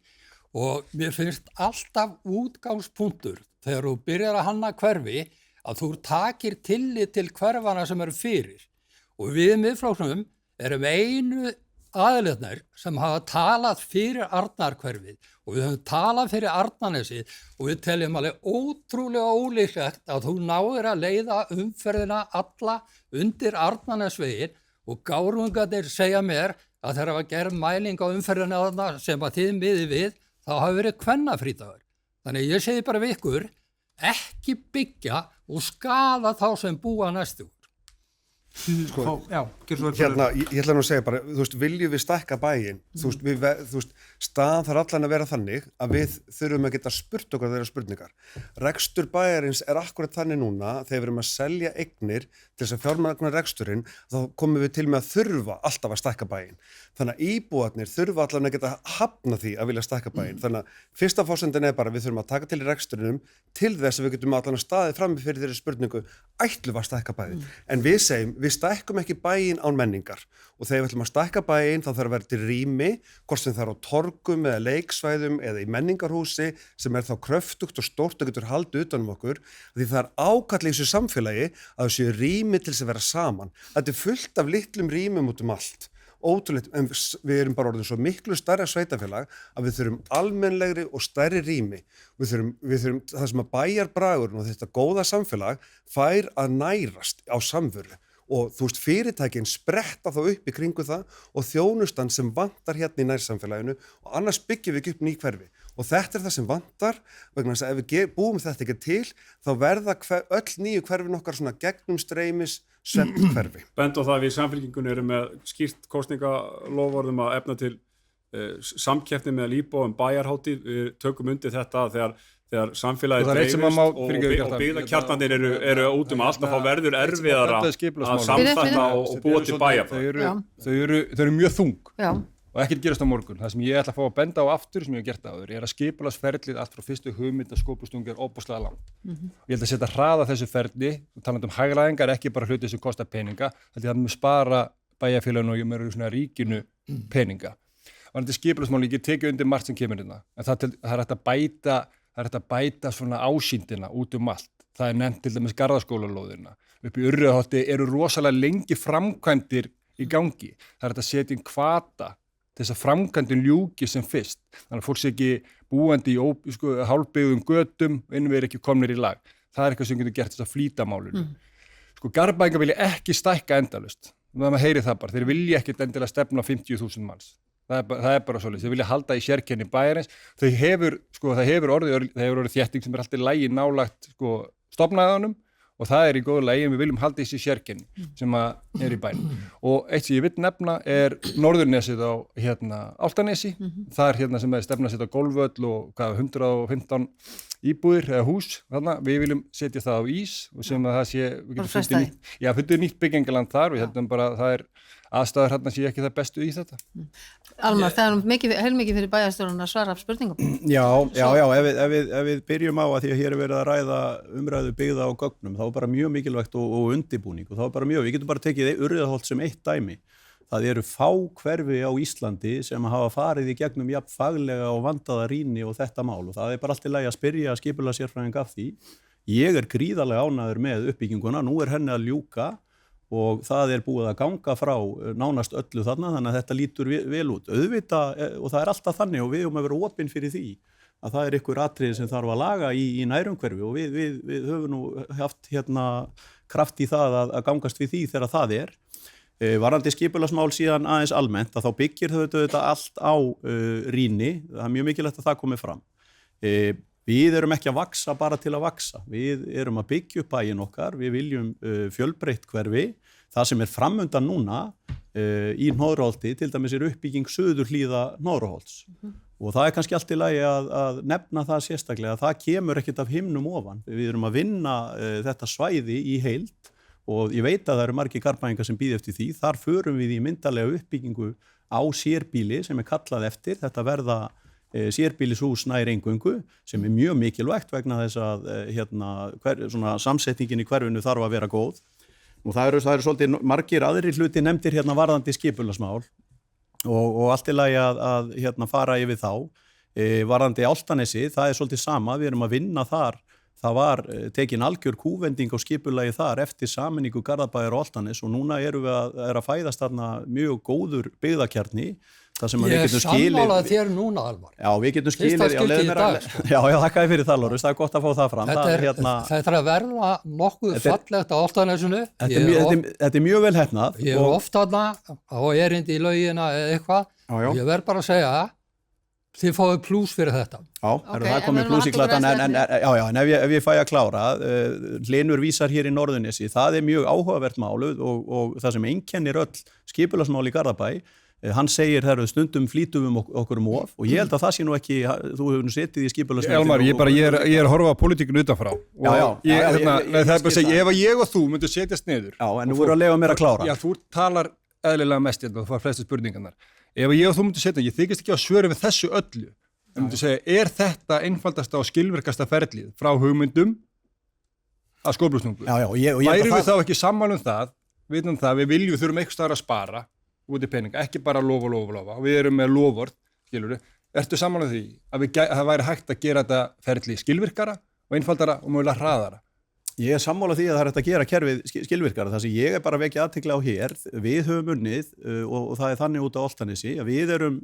og mér finnst alltaf útgangspunktur þegar þú byrjar að hanna hverfi að þú takir tillit til hverfana sem eru fyrir. Og við Miðflokknum erum einu aðilarnir sem hafa talað fyrir Arnarhverfið og við höfum talað fyrir Arnarnesi og við teljum alveg ótrúlega ólíklegt að þú náir að leiða umferðina alla undir Arnarnesveginn og gárungarnir segja mér að þegar var gerð mæling á umferðina þarna sem að þið miði við, þá hafi verið kvennafrídagur. Þannig ég segi bara við ykkur, ekki byggja og skaða þá sem búa næstu. Sko, Já, ég ætla nú að segja bara, þú veist, viljum við stækka bæinn, þú veist, staðan þarf allan að vera þannig að við þurfum að geta spurt okkur þeirra spurningar. Rekstur bæjarins akkurat þannig núna, þegar við erum að selja eignir til þess að fjármagna reksturinn, þá komum við til með að þurfa alltaf að stækka bæinn. Þannig að íbúarnir þurfa allan að geta hafna því að vilja stækka bæinn. Þannig að fyrsta forsendin bara við þurfum að taka til í reksturinnum til þess að við getum allan að staðið frammi fyrir þeirri spurningu, ætlum við að stækka bæinn. En við segjum, við stækkum ekki bæinn án menningar og þegar við ætlum að stækka bæinn þá þarf að vera til rými, hvort sem það er á torgum eða leiksvæðum eða í menningarhúsi sem er þá kröftugt og stórt og getur haldið utanum okkur, því það er ákall í þessu samfélagi að þessu rými til þess að vera saman. Þetta er fullt af litlum rýmum út allt. Ótrúlegt, en við erum bara orðin svo miklu stærra sveitafélag að við þurfum almennlegri og stærri rými. Við þurfum það sem að bæjarbragurinn og þetta góða samfélag fær að nærast á samveru. Og þú veist, fyrirtækin spretta þá upp í kringu það og þjónustan sem vantar hérna í nærsamfélaginu og annars byggjum við ekki upp ný hverfi. Og þetta er það sem vantar, vegna þess að ef við búum þetta ekki til, þá verða öll nýju hverfin okkar svona gegnumstreymis svefnhverfi. Bent á það að við í Samfylkingunni erum með skýrt kosningaloforðum að efna til samkeppni með íbúum bæjarhátíð. Við tökum undir þetta þegar samfélagið dreifist og byggðakjarnanir eru út allt að þá verður erfiðara að samþætta og búa til bæjar. Þau eru mjög þung. Já. Og ekkert gerast á morgun. Það sem ég ætla að fá að benda á aftur sem ég hef gert áður er að skipulagsferlið allt frá fyrstu hugmynd að skópustungi er óbúslega langt. Ég held að setja hraða þessu ferli, talandi um hagræðingar, ekki bara hluti sem kostar peninga, þetta er að spara bæjarfélaginu og mér eru svona ríkinu peninga. Og þetta skipulagsmál ég tekið undir margt sem kemur hérna, en það er hægt að bæta svona ásýndina út allt. Það er nefnt til dæmis Garðaskólalóðina. Upp í Urriðaholti eru rosalega lengi framkvæmdir í gangi. Það er hægt að setja inn hvata þess að framkvæmdin ljúki sem fyrst. Þannig að fólk sé ekki búandi í hálfbyggðum götum og innviðir ekki komnir í lag. Það er eitthvað sem getur gert þess að flýta málinu. Garðbæingar vilja ekki stækka endalaust. Maður heyri það bara. Þeir vilja ekki endilega stefna 50.000 manns. Það er bara svolítið. Þeir vilja halda í sérkenni bæjarins. Það hefur orðið þétting sem er alltaf í lagi nálægt stofnæðunum og það er í góðu lagi en við viljum halda þessi sérkenni sem er í bænum. Og eitt sem ég vil nefna er Norðurnesið á Álftanesi. Það er sem er stefna að setja golfvöll og 115 íbúðir eða hús. Þannig við viljum setja það á ís og sem að það sé, við getum fundið nýtt byggingaland þar og ég held bara það er aðstæður hérna sé ekki það bestu í þetta. Almar, það er heilmikið fyrir bæjarstjórinn að svara af spurningum. Já, ef við byrjum á að því að hér er verið að ræða umræðu byggða á gögnum, þá er bara mjög mikilvægt og undirbúning og þá er bara mjög, við getum bara tekið Urriðaholt sem eitt dæmi. Það eru fá hverfi á Íslandi sem hafa farið í gegnum jafn faglega og vandaða rýni og þetta mál og það er bara allt í lagi að spyrja skipulagssérfræðing af því. Ég er gríðarlega ánægður með uppbygginguna, nú er henni að ljúka og það er búið að ganga frá nánast öllu þarna, þannig að þetta lítur vel út. Auðvitað, og það er alltaf þannig og við höfum að vera opin fyrir því að það er ykkur atriði sem þarf að laga í nærumhverfi og við höfum nú haft kraft í það að gangast við því þegar það er. Varandi skipulagsmál síðan aðeins almennt að þá byggir þetta allt á rýni, það er mjög mikilvægt að það komi fram. Við erum ekki að vaksa bara til að vaksa, við erum að byggja upp bæinn okkar, við viljum fjölbreytt hverfi, það sem er framundan núna í Hnoðraholti, til dæmis er uppbygging suðurhlíða Hnoðraholts og það er kannski allt í lagi að nefna það sérstaklega, að það kemur ekkert af himnum ofan, við erum að vinna þetta svæði í heild og ég veit að það eru margir Garðbæingar sem bíða eftir því, þar förum við í myndarlega uppbyggingu á sérbýli sem er kallað eftir, þetta verða sérbýlishús nær eingöngu sem er mjög mikilvægt vegna þess að samsetningin í hverfinu þarf að vera góð og það eru svolítið margir aðrir hluti nefndir varðandi skipulagsmál og allt í lagi að fara yfir þá varðandi Álftanesi, það er svolítið sama, við erum að vinna þar. Það var tekin algjör kúvending á skipulagi þar eftir sameiningu Garðabæjar og Álftanes og núna erum við að fæðast þarna mjög góður byggðakjarni Ég er sammálað þér núna, Alvar. Já, við getum skilið. Já, þakka þér fyrir það, Lárus, það er gott að fá það fram. Þetta er að verða nokkuð fallegt á Álftanesinu. Þetta er mjög vel heppnað. Ég er oft þarna á erindi í laugina eða eitthvað. Ég verð bara að segja, þið fáið plús fyrir þetta. Já, það er komið plús í klatan, en ef ég fæ að klára, Hlynur vísar hér í Norðurnesi, það er mjög áhugavert máluð og það sem einkennir öll skipulagsmál í Garðabæ. Hann segir þegar stundum flýtum okkur of og ég held að það sé nú ekki, þú hefur nú setið í skipulagsnefndinni. Elmar, ég er að horfa á pólitíkinu utanfrá. Það er bara að segja, ef ég og þú myndum setjast niður. Já, en nú voru að leyfa mér að klára. Já, þú talar eðlilega mest hérna, þú fær flestu spurningarnar. Ef ég og þú myndum setja, ég þykist ekki á svöru við þessu öllu. Ég myndi segja, er þetta einfaldasta og skilvirkasta ferlið frá hugmyndum að skóflustungu? Værum við þá ekki sammála það, vitum það, við þurfum eitthvað staðar að spara út í peninga, ekki bara lofa. Og við erum með lofvörð, skilurðu. Ertu sammála því að það væri hægt að gera þetta ferli skilvirkara og einfaldara og mögulega hraðara? Ég er sammála því að það er hægt að gera kerfið skilvirkara. Það sem ég er bara að vekja athygli á hér, við höfum unnið og það er þannig út á Álftanesi að við erum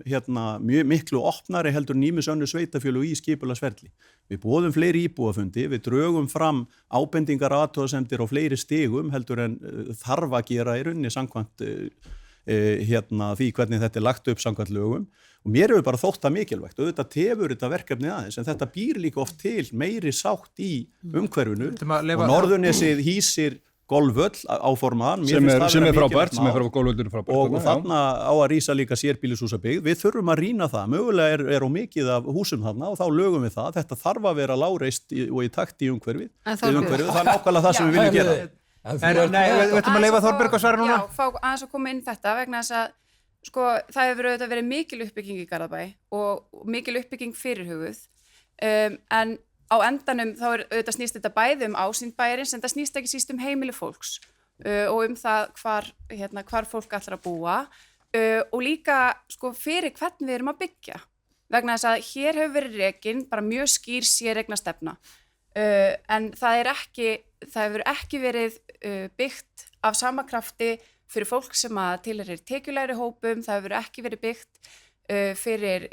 mjög miklu opnari heldur ýmis önnur sveitarfélög í skipulagsferli. Við boðum fleiri íbúafundi, við drögum fram ábendingar, athugasemdir á fleiri stigum heldur en þarf að gera í rauninni samkvæmt því hvernig þetta er lagt upp samkvæmt lögum og mér hefur bara þótt það mikilvægt og þetta tefur þetta verkefni aðeins en þetta býr líka oft til meiri sátt í umhverfinu og Norðurnesið hýsir golfvöll áformaðan sem er frábært og þarna á að rísa líka sérbýlishúsabyggð. Við þurfum að rýna það, mögulega er á mikið af húsum þarna og þá lögum við það, þetta þarf að vera lágreist og í takt í umhverfið, það er nákvæmlega það sem við viljum gera. Við ætlum að leyfa Þorbjörg að svara núna. Já, fá aðeins að koma inn þetta vegna þess að sko, það hefur auðvitað verið mikil uppbygging í Garðabæ og mikil uppbygging fyrirhuguð en á endanum þá auðvitað snýst þetta bæði ásýnd bæjarins en það snýst ekki síst heimili fólks og það hvar fólk ætlar að búa og líka sko, fyrir hvernig við erum að byggja vegna þess að hér hefur verið rekin bara mjög skýr séreignarstefna en það hefur ekki verið byggt af sama krafti fyrir fólk sem að tilheyrir tekjulægri hópum, það hefur ekki verið byggt fyrir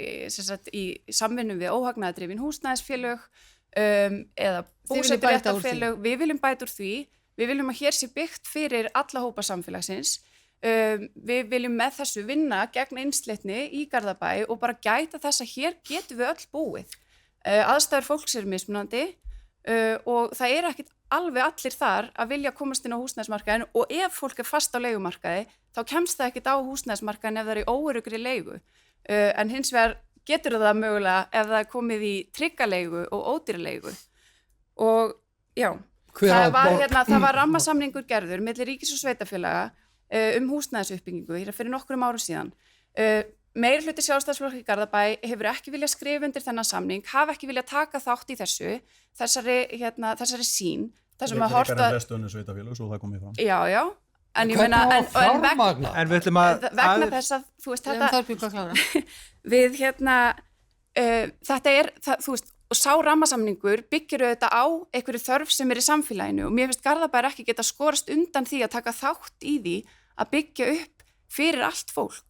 í samvinnu við óhagnaðardrifin húsnæðisfélög eða búseturéttarfélög. Við viljum bæta úr því, við viljum að hér sé byggt fyrir alla hópa samfélagsins, við viljum með þessu vinna gegn einsleitni í Garðabæ og bara gæta þess að hér getum við öll búið. Aðstæður fólks eru mismunandi og það er ekkit alveg allir þar að vilja komast inn á húsnæðismarkaðin og ef fólk er fast á leigumarkaði þá kemst það ekkit á húsnæðismarkaðin ef það er í óöruggri leigu en hins vegar getur það mögulega ef það er komið í tryggaleigu og ódýraleigu og já, það var rammasamningur gerður milli ríkis og sveitarfélaga húsnæðisuppbyggingu hér fyrir nokkrum árum síðan meiri hluti Sjálfstæðisflokks í Garðabæ hefur ekki viljað skrifa undir þennan samning, hafa ekki viljað taka þátt í þessari sýn, þessum að horta svo það komið fram. Já, en ég meina en við ætlum að vegna þess að þú veist þetta við þetta er þú veist og sá rammasamningur byggir auðvitað á einhverju þörf sem er í samfélaginu og mér finnst Garðabæ ekki geta skorast undan því að taka þátt í því að byggja upp fyrir allt fólk.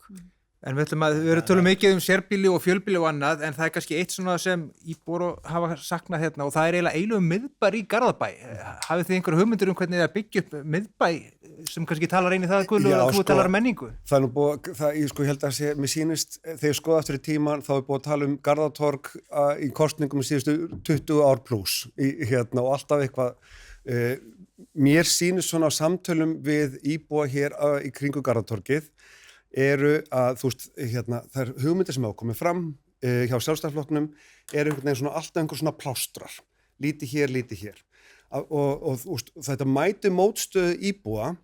En við erum tölum mikið sérbýli og fjölbýli og annað, en það er kannski eitt svona sem íbúar hafa saknað hérna og það er eiginlega miðbær í Garðabæ. Hafið þið einhverja hugmyndir hvernig það byggja upp miðbæ sem kannski talar einn í það, Guðlaugur, og þú talar menningu? Það er nú búið, ég held að mér sýnist, þegar ég skoða eftir í tíman, þá er búið að tala Garðatorg í kosningum í síðustu 20 ár pluss og alltaf eitthvað. Mér sýnist svona á samtölum við íbúa hér í kringu Garðatorgið eru að, þú veist, þær hugmyndir sem hafa komið fram hjá Sjálfstæðisflokknum eru einhvern veginn svona alltaf einhver svona plástrar, lítið hér. Og þetta mæti mótstöðu íbúa,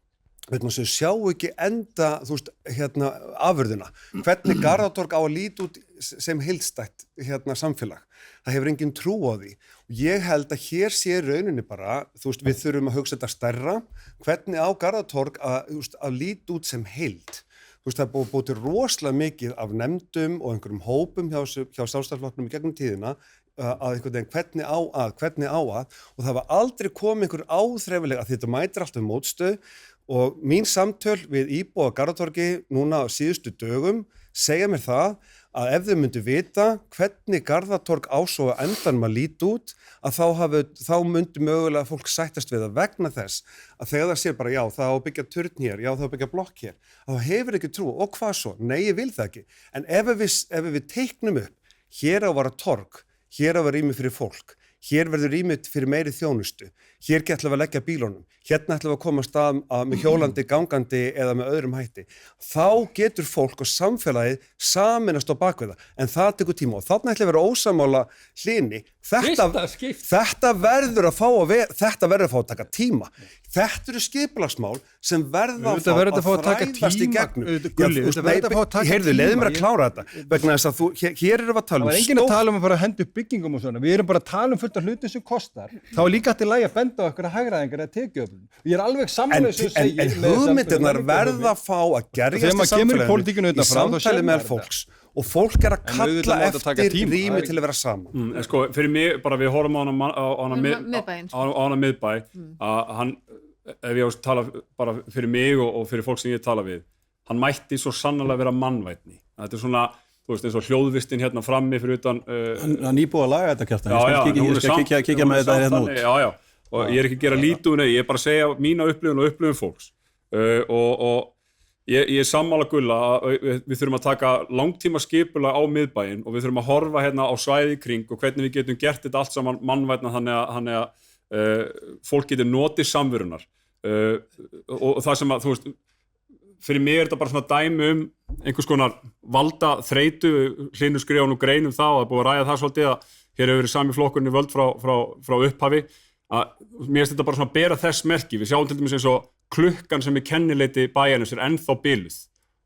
vegna sem sjá ekki enda, þú veist, afurðina. Hvernig Garðatorg á að líta út sem heildstætt samfélag. Það hefur engin trú á því. Og ég held að hér sé rauninni bara, þú veist, við þurfum að hugsa þetta stærra, hvernig á Garðatorg að líta út sem heild. Þú veist, það er búið til rosalega mikið af nefndum og einhverjum hópum hjá Sjálfstæðisflokknum í gegnum tíðina að einhvern veginn hvernig á að og það var aldrei komið einhver áþreifanleg að þetta mætir alltaf mótstöð og mín samtöl við íbúa á Garðatorgi núna á síðustu dögum segja mér það að ef þau myndu vita hvernig Garðatorg á svo að endanum að líta út, að þá myndu mögulega fólk sættast við að vegna þess að þegar það sér bara já, það á að byggja turn hér, já, það á að byggja blokk hér, þá hefur ekki trú, og hvað svo? Nei, ég vil það ekki. En ef við teiknum upp, hér á að vara torg, hér á að vera rými fyrir fólk, hér verður rými fyrir meiri þjónustu, hér ætlum við að leggja bílunum, hérna ætlum við að koma stað með hjólandi, gangandi eða með öðrum hætti. Þá getur fólk og samfélagið saminast á bakvið það, en það tekur tíma og þarna ætlum við að vera ósammála Hlini. Þetta verður að fá að taka tíma. Þetta eru skipulagsmál sem verða að fá að þræðast í gegnum. Heyrðu, leiðu mér að klára þetta, vegna þess að hér erum við að tala um stórt. Það var enginn að tala um að fara að henda upp byggingum og svona, við erum bara að tala um fullt af hluti sem kostar. Þá er líka til lagi að benda á okkur að hagræðingar eða tekjuöflun. Ég er alveg sammála þessu að segja. En hugmyndirnar verða að fá að gerjast í samfélaginu, í samtali með fólks. Og fólk að kalla eftir rými til að vera saman. Sko, fyrir mig, bara við horfum á hana miðbæ, að hann, ef ég ást tala bara fyrir mig og fyrir fólk sem ég tala við, hann mætti svo sannarlega vera mannvænni. Þetta svona, þú veist, eins og hljóðvistin hérna frammi fyrir utan... Hann íbúið að laga þetta, Kjartan. Ég skal kíkja með þetta hérna út. Já, og ég er ekki að gera lítið, ég er bara að segja mína upplifun og upplifun fólks. Og ég er sammála Gulla að við þurfum að taka langtíma skipulag á miðbæinn og við þurfum að horfa hérna á svæði í kring og hvernig við getum gert þetta allt saman mannvænna þannig að fólk getur notið samverunar. Og það sem að, þú veist, fyrir mig er þetta bara svona dæmi einhvers konar valda þreytu, Hlynur skrifa nú grein það og það er búið að ræða það svolítið að hér hefur verið sami flokkurinn í völd frá upphafi, að mér finnst þetta bara svona að bera þess merki. Við sjáum til dæmis eins og klukkan sem er kennileiti bæjarins er ennþá biluð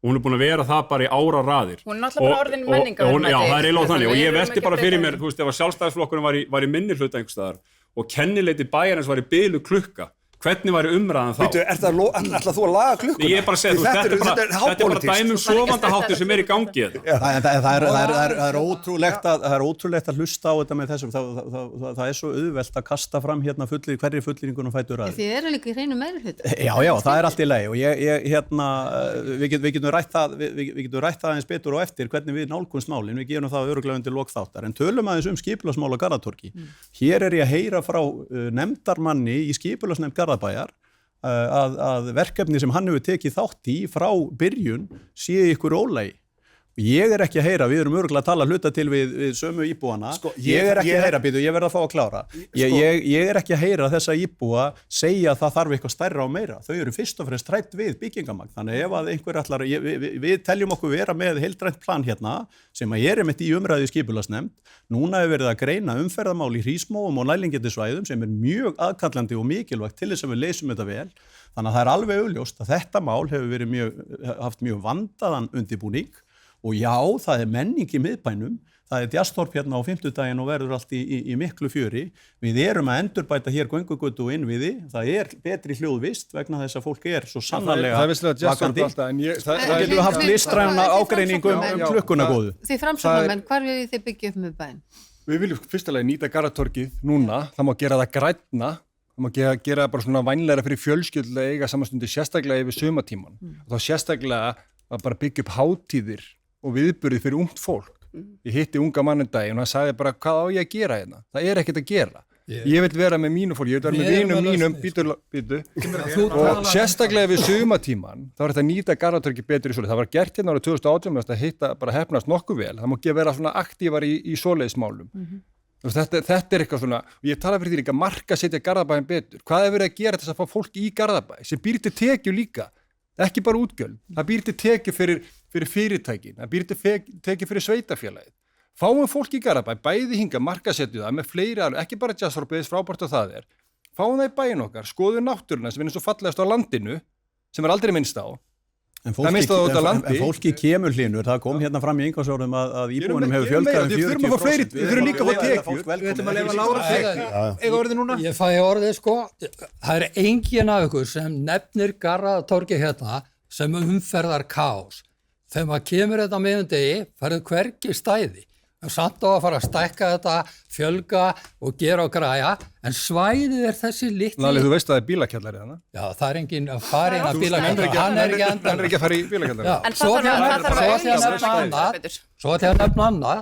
og hún er búin að vera það bara í áraraðir. Hún er náttúrulega bara orðin menningarverðmæti. Já, það er eiginlega þannig og ég velti bara fyrir mér, þú veist, ef að Sjálfstæðisflokkurinn var í minnihluta einhvers staðar og kennileiti bæjarins var í biluð klukka, hvernig væri umræðan þá? Ætlar þú að laga klukkuna? Ég er bara að segja, þetta er bara dæmum sofandaháttur sem er í gangi þetta. Það er ótrúlegt að hlusta á þetta með þessum. Það er svo auðvelt að kasta fram hérna hverri fullyrðingunum fætur að. Þið eru líka í hreinu meirihluta. Já, það er allt í lagi og við getum rætt það aðeins betur og eftir hvernig við nálgumst málin. Við gerum það örugglega undir lok þáttar. En tölum aðeins skipulagsmál á Garðatorgi. Hér er ég að heyra frá nefndarmanni í skipulagsnefnd Garðabæjar að verkefni sem hann hefur tekið þátt í frá byrjun sé ykkur ólægi. Ég er ekki að heyra, við erum örugglega að tala hluta til við sömu íbúana. Ég er ekki að heyra, ég verð að fá að klára. Ég er ekki að heyra þessa íbúa segja að það þarf eitthvað stærra og meira. Þau eru fyrst og fremst hrædd við byggingamagn. Þannig ef að einhver ætlar, við teljum okkur vera með heildrænt plan hérna sem að ég er með í umræðu skipulagsnefnd. Núna hefur verið að greina umferðarmál í Hrísmóum og nærliggjandi sem er mjög aðkallandi og mikilvægt til þess að við leysum þetta vel. Þannig að það er alveg augljóst að þetta mál hefur haft mjög vandaðan undirbúning. Og já, það er menning í miðbænum, það er jazzþorp hérna á 50-daginn og verður allt í miklu fjöri. Við erum að endurbæta hér göngugötu og innviði, það er betri hljóðvist vegna þess að fólk er svo sannarlega vakandi. Það getur við haft listræna ágreiningu klukkuna góðu. Þið framsóknarmenn, hvar viljið þið byggja upp miðbæinn? Við viljum fyrstulega nýta Garðatorgið núna, það má gera það grænna, það má gera bara svona vænlegra fyrir fjölskyldu að eiga samastundi sérstaklega yfir sumatíman. Og þá sérstaklega að bara byggja upp hátíðir og viðburði fyrir ungt fólk. Ég hitti unga mannundaginn og hann sagði bara, hvað á ég að gera hérna? Það er ekkert að gera. Ég vil vera með mínu fólk, ég vil vera með vinum mínum, býtu. Og sérstaklega við sumatíman, þá er þetta að nýta Garðatorgið betur í svoleið. Það var gert hérna árið 2018, þetta hitta bara hefnast nokkuð vel. Það má ekki vera svona aktívar í svoleiðismálum. Þetta er eitthvað svona, ég tala fyrir því líka marka setja Garðabæinn betur. Hvað er verið að gera til þess að fá fólk í Garðabæ sem býr til tekju líka? Ekki bara útgjöld, það býr til tekju fyrir fyrirtækin, það býr til tekju fyrir sveitafélagið. Fáum fólk í Garðabæ, bæði hinga markasetju það með fleiri alveg, ekki bara jazzþorpið, frábært og það er. Fáum það í bæinn okkar, skoðum náttúruna sem er svo fallegast á landinu, sem er aldrei minnst á. En fólki kemur Hlynur, það kom hérna fram í inngangsorðum að íbúunum hefur fjölgað 40%. Við þurfum líka að fá tekjur. Við ætlum að leyfa Lára eiga orðið núna. Ég fæ orðið sko, það er enginn af ykkur sem nefnir Garðatorgið hérna sem umferðar kaos. Þegar maður kemur þetta miðjum degi, færðu hvergi stæði. en samt á að fara að stækka þetta, fjölga og gera og græja, en svæðið þessi litli. Lali, þú veist að það bílakjallari þannig? Já, það enginn að fara inn að bílakjallari, hann ekki endan. Hann ekki að fara í bílakjallari. En það þarf að Svo til að nefna annað,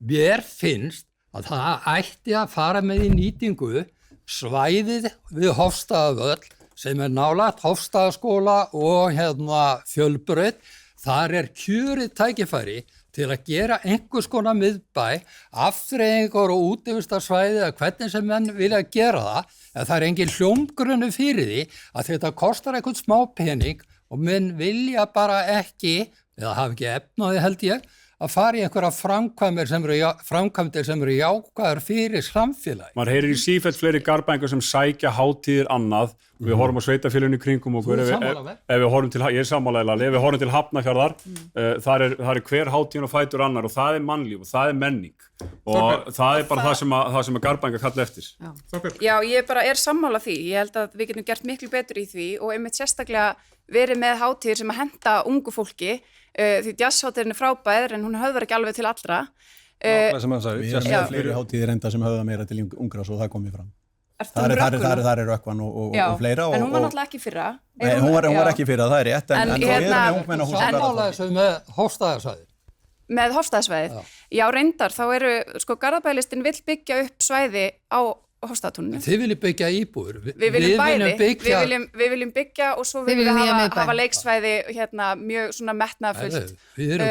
mér finnst að það ætti að fara með í nýtingu svæðið við Hofsstaðavöll sem nálægt Hofsstaðaskóla og Fjölbraut. Þar kjörið tækifæri til að gera einhvers konar miðbæ, afþreyingar og útivistarsvæði eða hvernig sem menn vilja gera það, en það engin hljómgrunnu fyrir því að þetta kostar einhvern smá pening og menn vilja bara ekki, eða hafa ekki efnaði held ég, að fara í einhverja framkvæmdir sem eru jákvæðar fyrir samfélagi. Maður heyrir í sífellt fleiri Garðbæingar sem sækja hátíðir annað. Við horfum á sveitafélaginu í kringum okkur. Ef við horfum til, ég sammála, ef við horfum til Hafnarfjarðar, þar er hver hátíðin og fætur annar og það mannlíf og það menning. Og það bara það sem Garðbæingar kalla eftir. Já, ég bara sammála því. Ég held að við getum gert miklu betur í því og einmitt sérstaklega verið með hátíðir sem að henda ungu fólki, því jazzhátíðin frábær en hún höfðar ekki alveg til allra. Við erum fleiri hátíðir enda sem höfða meira til yngra svo það komið fram. Það Rökkvan og fleira. En hún var náttúrulega ekki fyrra. Nei, hún var ekki fyrra, það rétt, en þá erum við ungmenna hús. Sammála þessu með Hofsstaðarsvæðið. Með Hofsstaðarsvæðið. Já, reyndar, þá Garðabælistin vill byggja upp svæði á Hofsstaðatúninu. Þið viljum byggja íbúðir. Við viljum bæði. Við viljum byggja og svo viljum við hafa leiksvæði mjög svona metnaðarfullt fyrir,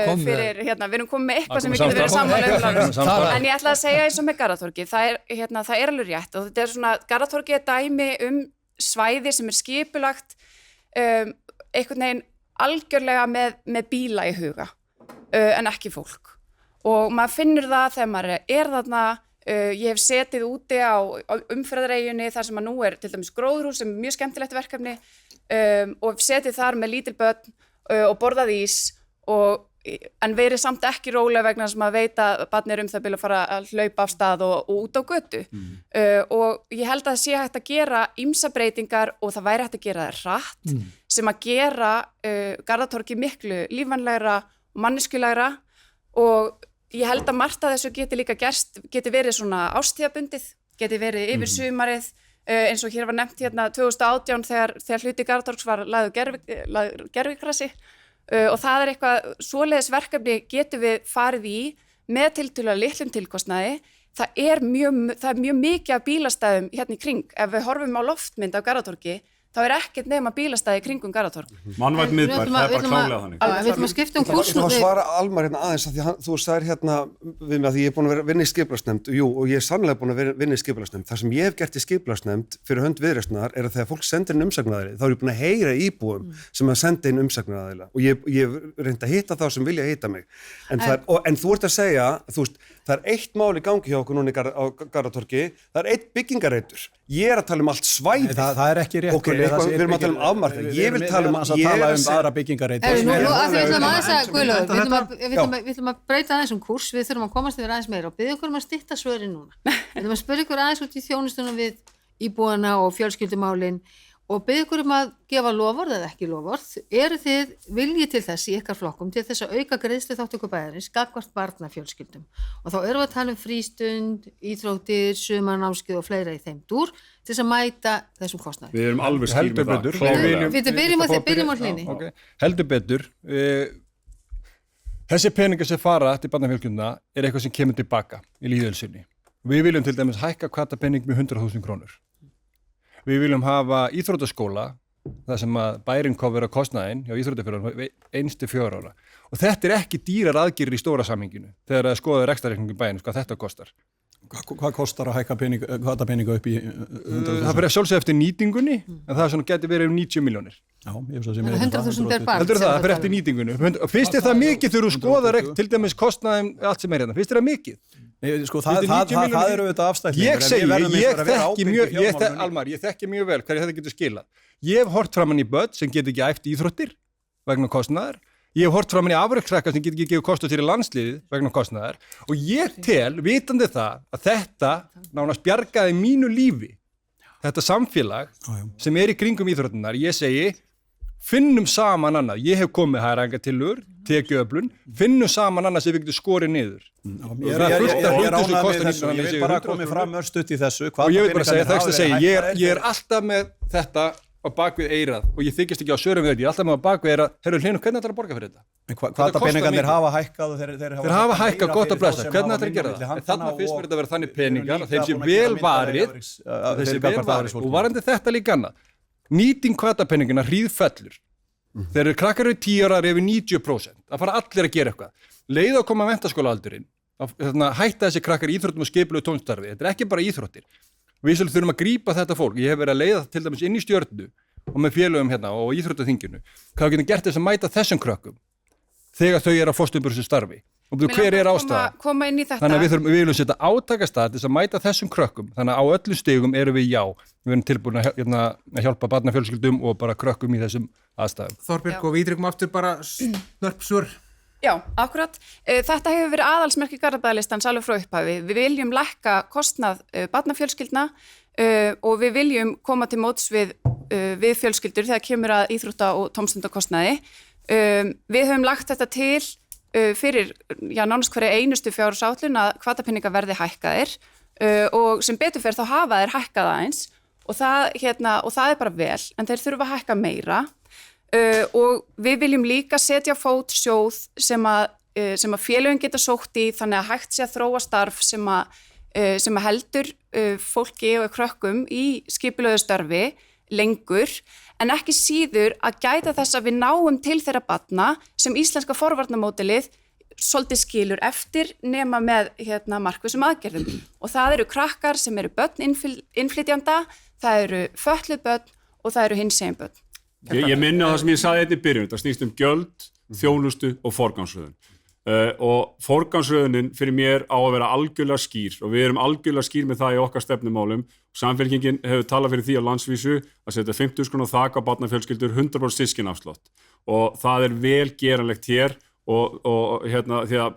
við erum komið með eitthvað sem við getum verið sammála en ég ætla að segja eins og með Garðatorgið, það alveg rétt og þetta svona, Garðatorgið dæmi svæði sem skipulagt einhvern veginn algjörlega með bíla í huga en ekki fólk og maður finnur það þegar maður þarna. Ég hef setið úti á umferðareigjunni þar sem að nú til dæmis gróðurhús sem mjög skemmtilegt verkefni og hef setið þar með lítil börn og borðað ís en verið samt ekki rólega vegna sem að veita að barnið það byrja að fara að hlaupa af stað og út á götu og ég held að það sé hægt að gera ýmsa breytingar og það væri hægt að gera það hratt sem að gera Garðatorgið miklu lífvænlegra og manneskjulegra og ég held að margt af þessu geti verið svona ástíðabundið, geti verið yfir sumarið, eins og hér var nefnt 2018 þegar hluti Garðatorgs var lagður gervigrasi og það eitthvað svoleiðis verkefni getum við farið í með tiltölulega litlum tilkostnaði. Það er mjög mikið af bílastæðum hérna í kring. Ef við horfum á loftmynd af Garðatorgi, þá ekkert nema bílastæði kringum Garðatorg. Mannvænt miðbær, það bara klálega þannig. Við ætlum að skipta kúrs. Ég ætlum að svara Almar aðeins að því þú sagðir við mig að því ég búin að vinna í skipulagsnefnd og ég sannlega búin að vinna í skipulagsnefnd. Það sem ég hef gert í skipulagsnefnd fyrir hönd Viðreisnar að þegar fólk sendir inn umsagnaraðili, þá ég búin að heyra íbúum sem að senda inn umsagnaraðila og ég reyndi að hitta þá sem vilja hitta mig. En þú ert að segja, það eitt mál í gangi hjá okkur núna á Garðatorgi, það eitt byggingareitur. Ég að tala allt svæði. Það ekki rétt. Okay, við erum að tala afmarkað. Ég vil tala aðra byggingareitur. Við ætlum að breyta aðeins kurs, við þurfum að komast yfir aðeins meira og biðja okkur að stytta svörin núna. Við ætlum að spyrja ykkur aðeins út í þjónustunum við íbúana og fjölskyldumálin og biðja ykkur að gefa loforð eða ekki loforð. Eru þið viljið til þess í ykkar flokkum til þess að auka greiðslu þátttöku bæjarins gagnvart barnafjölskyldum og þá erum við að tala frístund, íþróttir, sumarnámskeið og fleira í þeim dúr til þess að mæta þessum kostnaði. Við erum alveg skýr með það. Við byrjum á Hlini. Heldur betur. Þessi peningar sem fara til barnafjölskylduna eitthvað sem kemur tilbaka í lífeyrissinni. Við viljum til dæmis hækka hvatapening með 100.000 krónur. Við viljum hafa íþróttaskóla, það sem að bærin kofir kostnaðinn hjá íþróttafélagum 1-4 ára. Og þetta ekki dýrar aðgerðir í stóra samhenginu þegar það skoður rekstrarreikningu í bæinn, hvað þetta kostar. Hvað kostar að hækka hvatapeninga upp í 100.000? Það fyrir sjálfsög eftir nýtingunni, en það geti verið 90 milljónir. Já, ég veist að sem 100.000 per barn. Heldur það fyrir eftir nýtingunni. Fyrst það mikið þegar þú skoðar til dæmis kostnaðum allt sem hérna. Fyrst það mikið? Sko, það eru auðvitað afstækningur. Ég þekki mjög vel hverju þetta getur skilað. Ég hef hort framan í börn sem get ekki æft íþróttir vegna kostnaðar. Ég hef hort framan í afrekskrakka sem get ekki gefið kost til í landsliðið vegna kostnaðar. Og ég tel, vitandi það, að þetta nánast bjargaði mínu lífi. Þetta samfélag sem í kringum íþróttirnar, ég segi, finnum saman annað. Ég hef komið hagræðingartillögur, tekjuöflun, finnum saman annað sem við getum skorið niður. Ég vil bara komið fram örstutt í þessu. Og ég vil bara segja, ég alltaf með þetta á bakvið eirað og ég þykist ekki á svörum við þetta, ég alltaf með á bakvið eirað, herru Hlynur, hvernig ætlar að borga fyrir þetta? Hvaða peningarnir hafa hækkað og þeir hafa hækkað gott að blessa, hvernig ætlar að gera það? Þarna fyrst verður þetta að vera þannig peningar að þeim sé vel varið og varandi þetta líka annað. Nýting hvatapeningina hríðfellur. Þegar krakkar eru 10 ára yfir 90%, það fara allir að gera eitthvað. Leið að koma menntaskólaaldurinn, hætta þessi krakkar íþróttum og skipulegu tónstarfi. Þetta ekki bara íþróttir. Við þurfum að grípa þetta fólk. Ég hef verið að leiða til dæmis inn í Stjörnu og með félögum hérna og íþróttaþinginu. Hvað getum gert þess að mæta þessum krökkum þegar þau eru að fóstumbörsu starfi? Og hver er ástæðan? Koma inn í þetta. Þannig að við viljum setja átakastað til þess að mæta þessum krökkum. Þannig að á öllum stigum erum við Við erum tilbúin að hjálpa barnafjölskyldum og bara krökkum í þessum aðstæðum. Þorbjörg, og við ítryggum aftur bara snörp svör. Já, akkurat. Þetta hefur verið aðalsmerki Garðabæjarlistans alveg frá upphafi. Við viljum lækka kostnað barnafjölskyldna og við viljum koma til móts við fjölskyldur þegar kemur að íþrótta- og tómstundakostnaði. Við höfum lagt þetta til fyrir nánast hverja einustu fjárhagsáætlun að hvatapeningar verði hækkaðir og sem betur fer þá hafa þeir hækkað aðeins og það er bara vel, en þeir þurfa að hækka meira. Og við viljum líka setja fót sjóð sem að félögin geta sótt í þannig að hægt sé að þróa starf sem að heldur fólki og krökkum í skipulögðu starfi lengur en ekki síður að gæta þess að við náum til þeirra barna sem íslenska forvarnamódelið svolítið skilur eftir nema með markvissum aðgerðum og það eru krakkar sem eru börn innflytjanda, það eru fötluð börn og það eru hinsegin börn. Ég minni á það sem ég sagði einnig í byrjun, það snýst gjöld, þjónustu og forgangsröðun. Og forgangsröðunin fyrir mér á að vera algjörlega skýr og við erum algjörlega skýr með það í okkar stefnumálum. Samfylkingin hefur talað fyrir því á landsvísu að setja 50.000 króna þak á barnafjölskyldur 100% systkinaafslátt og það er vel geranlegt hér og því að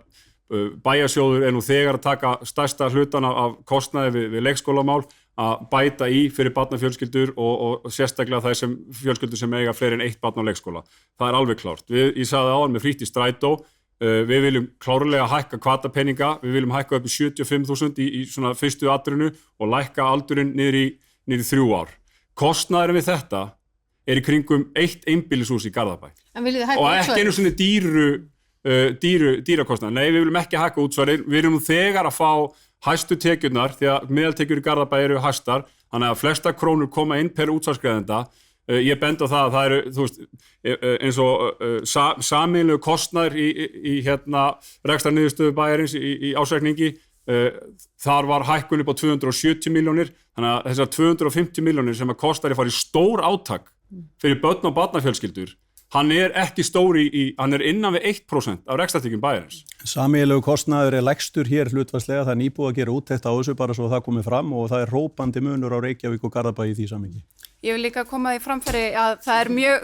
bæjarsjóður er nú þegar að taka stærsta hlutana af kostnaði við leikskólamál að bæta í fyrir barnafjölskyldur og sérstaklega þær fjölskyldur sem eiga fleiri en 1 barn á leikskóla. Það er alveg klárt. Ég sagði áðan með frítt í strætó, við viljum klárlega hækka hvatapeninga, við viljum hækka upp í 75.000 í svona fyrstu atrinu og lækka aldurinn niður í 3 ár. Kostnaðurinn við þetta er í kringum 1 einbýlishús í Garðabæ. Og ekki einu svona dýrakostnaður. Nei, við viljum ekki hækka útsvarið, við erum nú þegar að fá hæstu tekjurnar, því að meðaltekjur í Garðabæ eru hæstar, þannig að flesta krónur koma inn per útsvarsgreiðanda. Ég bend á það að það eru, þú veist, eins og sameiginlegu kostnaður í rekstrarniðurstöðu bæjarins í ásreikningi, þar var hækkun upp á 270 milljónir, þannig að þessar 250 milljónir sem að kostar að fara í stór átak fyrir börn og barnafjölskyldur, hann er ekki stóri hann er innan við 1% af rekstrartekjum bæjarins. Sameiginlegu kostnaður er lægstur hér hlutfallslega, það er nýbúið að gera úttekt á þessu bara svo það komið fram og það er hrópandi munur á Reykjavík og Garðabæ í því samhengi. Ég vil líka koma því framfæri að það er mjög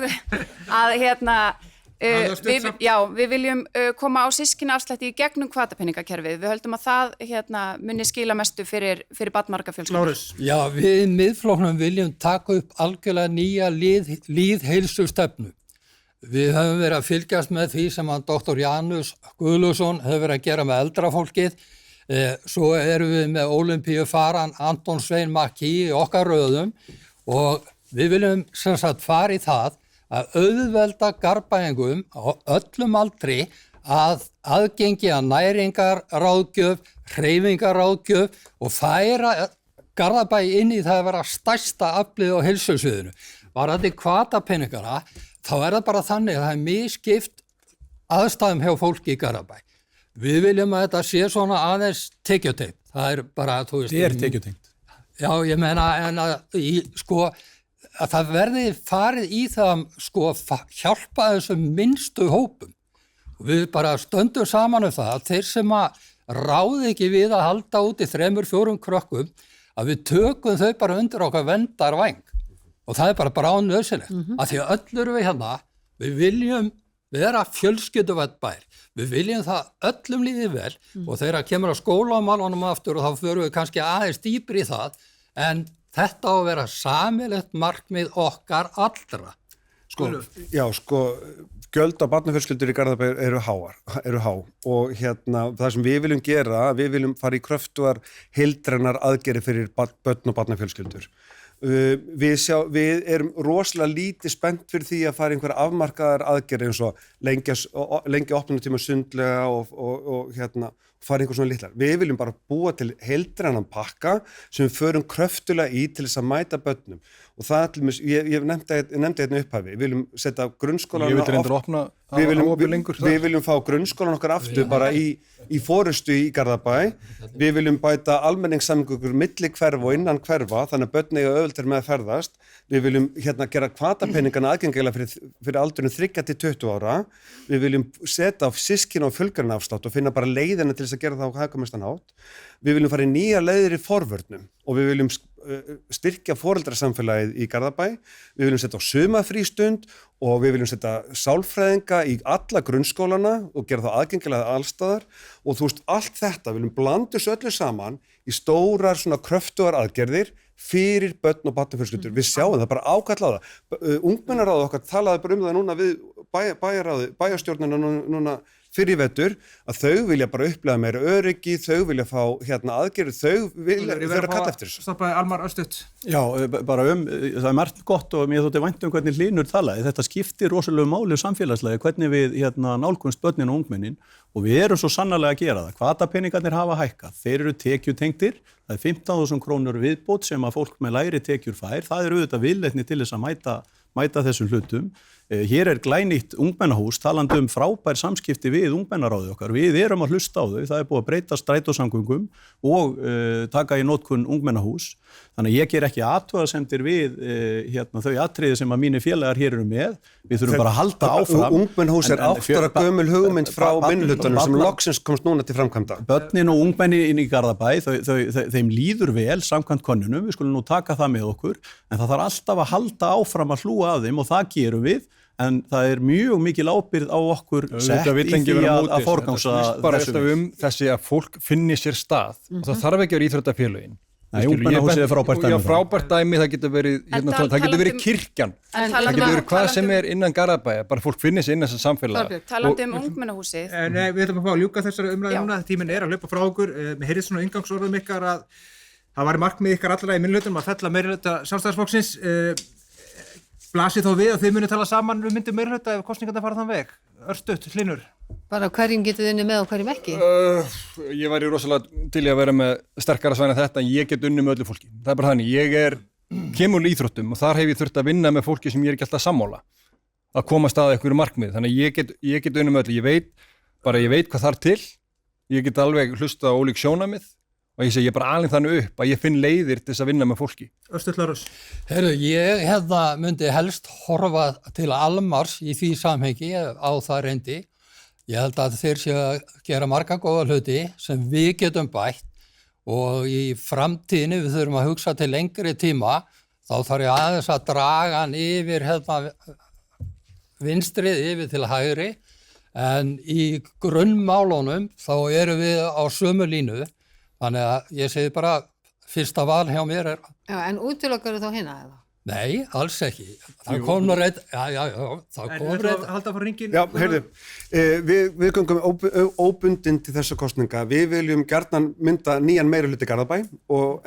við viljum koma á systkinaafslætti í gegnum hvatapeningakerfið. Við höldum að það muni skila mestu fyrir barnmarga fjölskyldur. Já, við í Miðflokknum viljum taka upp algjörlega nýja lýðheilsustefnu. Við höfum verið að fylgjast með því sem að Dr. Janus Guðlusson hefur verið að gera með eldra fólkið. Svo erum við með Ólympíufaran Anton Svein Maki í okkar röðum og við viljum sem sagt fara í það að auðvelda Garðbæingum á öllum aldri að aðgengi að næringarráðgjöf, hreyfingarráðgjöf og færa Garðabæ inn í það að vera stærsta aflið á heilsusviðinu. Varðandi hvatapeningana, þá er það bara þannig að það er misskipt aðstæðum hjá fólki í Garðabæ. Við viljum að þetta sé svona aðeins tekjutengt. Það er bara, þú veist... Þetta er tekjutengt. Já, ég meina að það verði farið í það hjálpa þessum minnstu hópum. Við bara stöndum saman það að þeir sem að ráði ekki við að halda út í 3-4 krökkum, að við tökum þau bara undir okkar verndarvæng. Og það er bara bráðnauðsynlegt. Af því að öll erum við hérna, við viljum vera fjölskylduvænn bær. Við viljum það öllum líði vel og þegar kemur að skólamálunum aftur og þá förum við kannski aðeins dýpri í það, en þetta á að vera sameiginlegt markmið okkar allra. Gjöld á barnafjölskyldur í Garðabæ eru há og það sem við viljum gera, við viljum fara í kröftugar heildrænar aðgerðir fyrir börn og barnafjölskyldur. Við erum rosalega lítið spennt fyrir því að fara einhverja afmarkaðar aðgerðir eins og lengja opnunartíma sundlega og fara einhver svona litlar. Við viljum bara búa til heildrænan pakka sem við förum kröftulega í til þess að mæta börnum og það ég nefndi hérna upphafi, við viljum setja grunnskólan við viljum fá grunnskólan okkar aftur bara í forystu í Garðabæ, við viljum bæta almenningssamgöngur milli hverfa og innan hverfa þannig að börn eiga auðveldir með að ferðast, við viljum gera hvatapeningana aðgengilega fyrir aldurinn 3 til 20 ára, við viljum setja á systkina og fjölgarnafslátt og finna bara leiðina til þess að gera það á hagkvæmastan hátt, við viljum fara í nýja leiðir í forvörnum og við viljum styrkja foreldrasamfélagið í Garðabæ, við viljum setja á sumarfrístund og við viljum setja sálfræðinga í alla grunnskólana og gera það aðgengilega allstaðar og þú veist, allt þetta, við viljum blanda þessu öllu saman í stórar svona kröftugar aðgerðir fyrir börn og barnafjölskyldur. Við sjáum það bara ákall á það. Ungmennaráð okkar talaði bara það núna við bæjarstjórnina núna fyrir vetur að þau vilja bara upplega meira öryggi, þau vilja fá aðgerðir, þau vilja vera kalla eftir þessu. Stoppaði Almar Örstutt. Já, bara það margt gott og mér þótti vænt hvernig Hlynur talaði. Þetta skiptir rosalega máli samfélagslega, hvernig við nálgumst börnin og ungmennin og við erum svo sannarlega að gera það. Hvatapeningarnir hafa hækkað, þeir eru tekjutengdir, það er 15.000 krónur viðbót sem að fólk með lægri tekjur fær, það er auðvitað viðleitni til þess að mæta þessum hlutum. Hér er glænýtt ungmennahús talandi frábær samskipti við ungmennaráði okkar. Við erum að hlusta á þau, það er búið að breyta strætósamgöngum og taka í notkun ungmennahús. Þannig að ég ger ekki athugasemdir við þau atriði sem að mínir félagar hér eru með. Við þurfum bara að halda áfram. Ungmennahús er 8 ára gömul hugmynd frá minnihlutanum sem loksins komst núna til framkvæmda. Börnin og ungmenni inn í Garðabæ, þeim líður vel samkvæmt könnunum, við skulum nú taka það með okkur, en það þarf alltaf að halda áfram að hlúa að þeim og það gerum við. En það er mjög mikil ábyrgð á okkur sett í því að forgangsa þessu. Þessi að fólk finni sér stað og það þarf ekki að vera íþróttafélögin. Nei, ungmennahúsið er frábært dæmi. Já, frábært dæmi, það getur verið, það getur verið kirkjan, það getur verið hvað sem er innan Garðabæjar, bara fólk finni sér innan þess samfélag. Talandi ungmennahúsið. Nei, við ætlum að fá að ljúka þessari umræðu núna, tíminn er að hlaupa frá okkur. Mér heyrðist svona inngangsorðum ykkar að það væri markmið ykkar allra í minnihlutanum að fella meirihluta Sjálfstæðisflokksins. Blasir þó við að þið munið tala saman myndi meirihluta ef kosningarnar fara þann veg? Örstutt, Hlynur. Bara hverjum getið unni með og hverjum ekki? Ég væri rosalega til í að vera með sterkara svæna þetta en ég get unni með öllu fólki. Það er bara þannig, ég kemur úr íþróttum og þar hef ég þurft að vinna með fólki sem ég ekki alltaf sammála að komast að einhverju markmið. Þannig að ég get unni með öllu. Ég veit hvað þar til. Ég get alveg hlusta á ólík sjónarmið. Og ég segi, ég bara alveg þannig upp að ég finn leiðir til þess að vinna með fólki. Örstutt Lárus. Heyrðu, ég myndi helst horfa til Almars í því samhengi á það reyndi. Ég held að þeir séu að gera marga góða hluti sem við getum bætt og í framtíðinni við þurfum að hugsa til lengri tíma, þá þarf ég aðeins að draga hann yfir vinstrið yfir til hægri, en í grunnmálunum þá erum við á sömu línu. Þannig að ég segi bara fyrsta val hjá mér er... Já, en útilokkar þá hina eða? Nei, alls ekki. Það kom nú reitt... Já, það kom reitt... En halda frá ringin... Já, heyrðu, við göngum óbundin til þessa kosninga. Við viljum gjarnan mynda nýjan meirihluta Garðabæ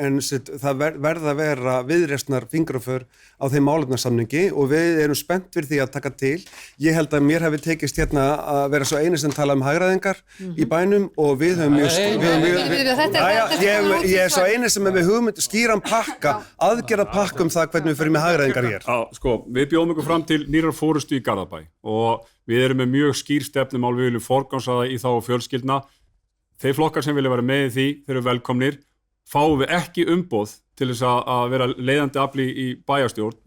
en það verða að vera viðreisnar fingraför á þeim málefnasamningi og við erum spennt fyrir því að taka til. Ég held að mér hefði tekist hérna að vera svo eini sem tala hagræðingar í bænum og við höfum ég er svo eini sem við hugmynd skýran pakka, aðgerða pakka það hvernig við fyrir með hagræðingar hér. Já, sko, við bjóðum okkur fram til nýrar forystu í Garðabæ og við erum með mjög skýr stefnumál, við viljum forgangsraða í þá fjölskyldna. Þeir flokkar sem vilja vera með í því, þeir eru velkomnir. Fáum við ekki umboð til þess að vera leiðandi afli í bæjarstjórn,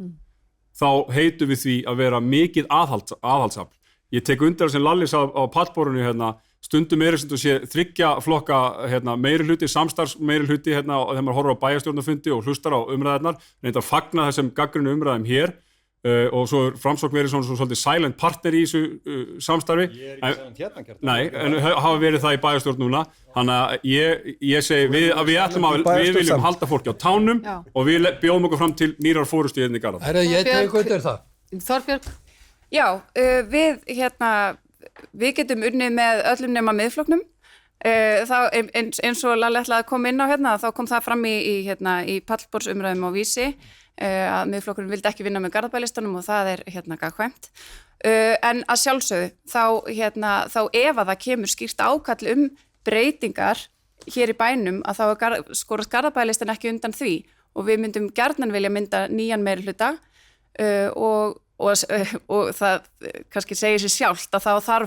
þá heitum við því að vera mikið aðhaldsafl. Ég tek undir það sem Lalli sá á pallborðinu hérna, stundum er þess að sé 3 flokka meirihluti, samstarfsmeirihluti þegar maður horfir á bæjarstjórnarfundi og hlustar á umræðarnar, reyndar fagna þessum gagnrýnu umræðum hér og svo er Framsókn verið svona svolítið silent partner í þessu samstarfi. Ég er ekki silent hérna. Nei, en hafa verið það í bæjarstjórn núna. Þannig að ég segi við viljum halda fólki á tánum og við bjóðum okkur fram til nýrar forystu hérna í Garðabæ. Ég tek undir það. Þorbjörg? Já, við getum unnið með öllum nema miðflokknum. Eins og Lalli ætlaði að koma inn á þá kom það fram í pallborðsumræðum á Vísi að miðflokkurinn vildi ekki vinna með Garðabælistanum og það gagnkvæmt. En að sjálfsögðu þá ef að það kemur skýrt ákall breytingar hér í bænum að þá skorast Garðabælistan ekki undan því og við myndum gjarnan vilja mynda nýjan meirihluta og það kannski segir sér sjálft að þá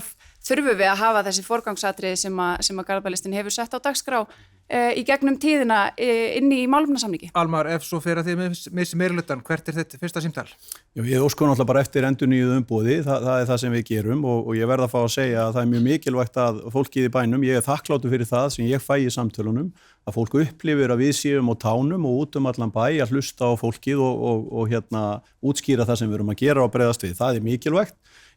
þurfum við að hafa þessi forgangsatriði sem að Garðabælistin hefur sett á dagskrá í gegnum tíðina inni í málefnasamningi. Almar, ef svo fer að þið missi meirihlutann, hvert er þetta fyrsta símtal? Já, við óskum náttúrulega bara eftir endurnýjuðu umboði, það er það sem við gerum og ég verð að fá að segja að það er mjög mikilvægt að fólkið í bænum, ég er þakkláttur fyrir það sem ég fæ í samtölunum, að fólk upplifir að við séum á tánum og út allan bæ að hlusta á fólkið og útskýra það sem við erum að gera og bregðast við. Það er mikilvægt.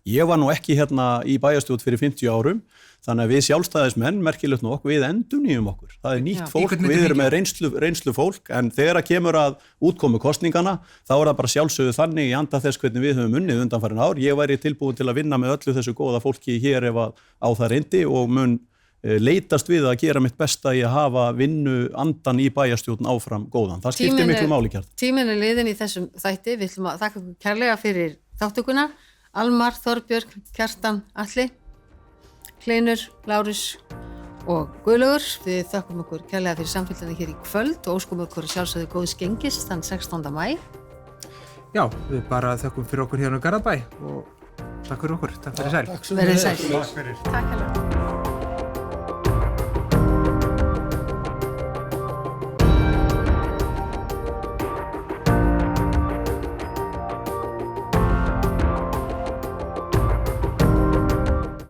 Ég var nú ekki í bæjarstjórn fyrir 50 árum, þannig að við sjálfstæðismenn, merkilegt nokk, við endurnýjum okkur. Það er nýtt fólk, við erum með reynslu fólk, en þegar að kemur að útkomu kosningana, þá er það bara sjálfsögðu þannig í anda þess hvernig við höfum unnið undanfarin ár. Ég væri tilbúin til að vinna með öllu þessu góða fólki hér ef að á það reyndi og mun leitast við að gera mitt besta í að hafa vinnu andan í bæjarstjórn áfram góðan. Það skiptir miklu máli kjart. Tíminn er liðinn í þessum þætti, við ætlum að þakka ykkur kærlega fyrir þátttökuna. Almar, Þorbjörg, Kjartan, Atli, Hlynur, Lárus og Guðlaugur. Við þakkum okkur kærlega fyrir samfélgina hér í kvöld og óskum okkur sjálfsögðu góðs gengis þann 16. maí. Já, við bara þakkum fyrir okkur hérna á Garðabæ og takk fyrir okkur. Takk fyrir sæl. Verið sæl. Takk fyrir. Takk hérlega.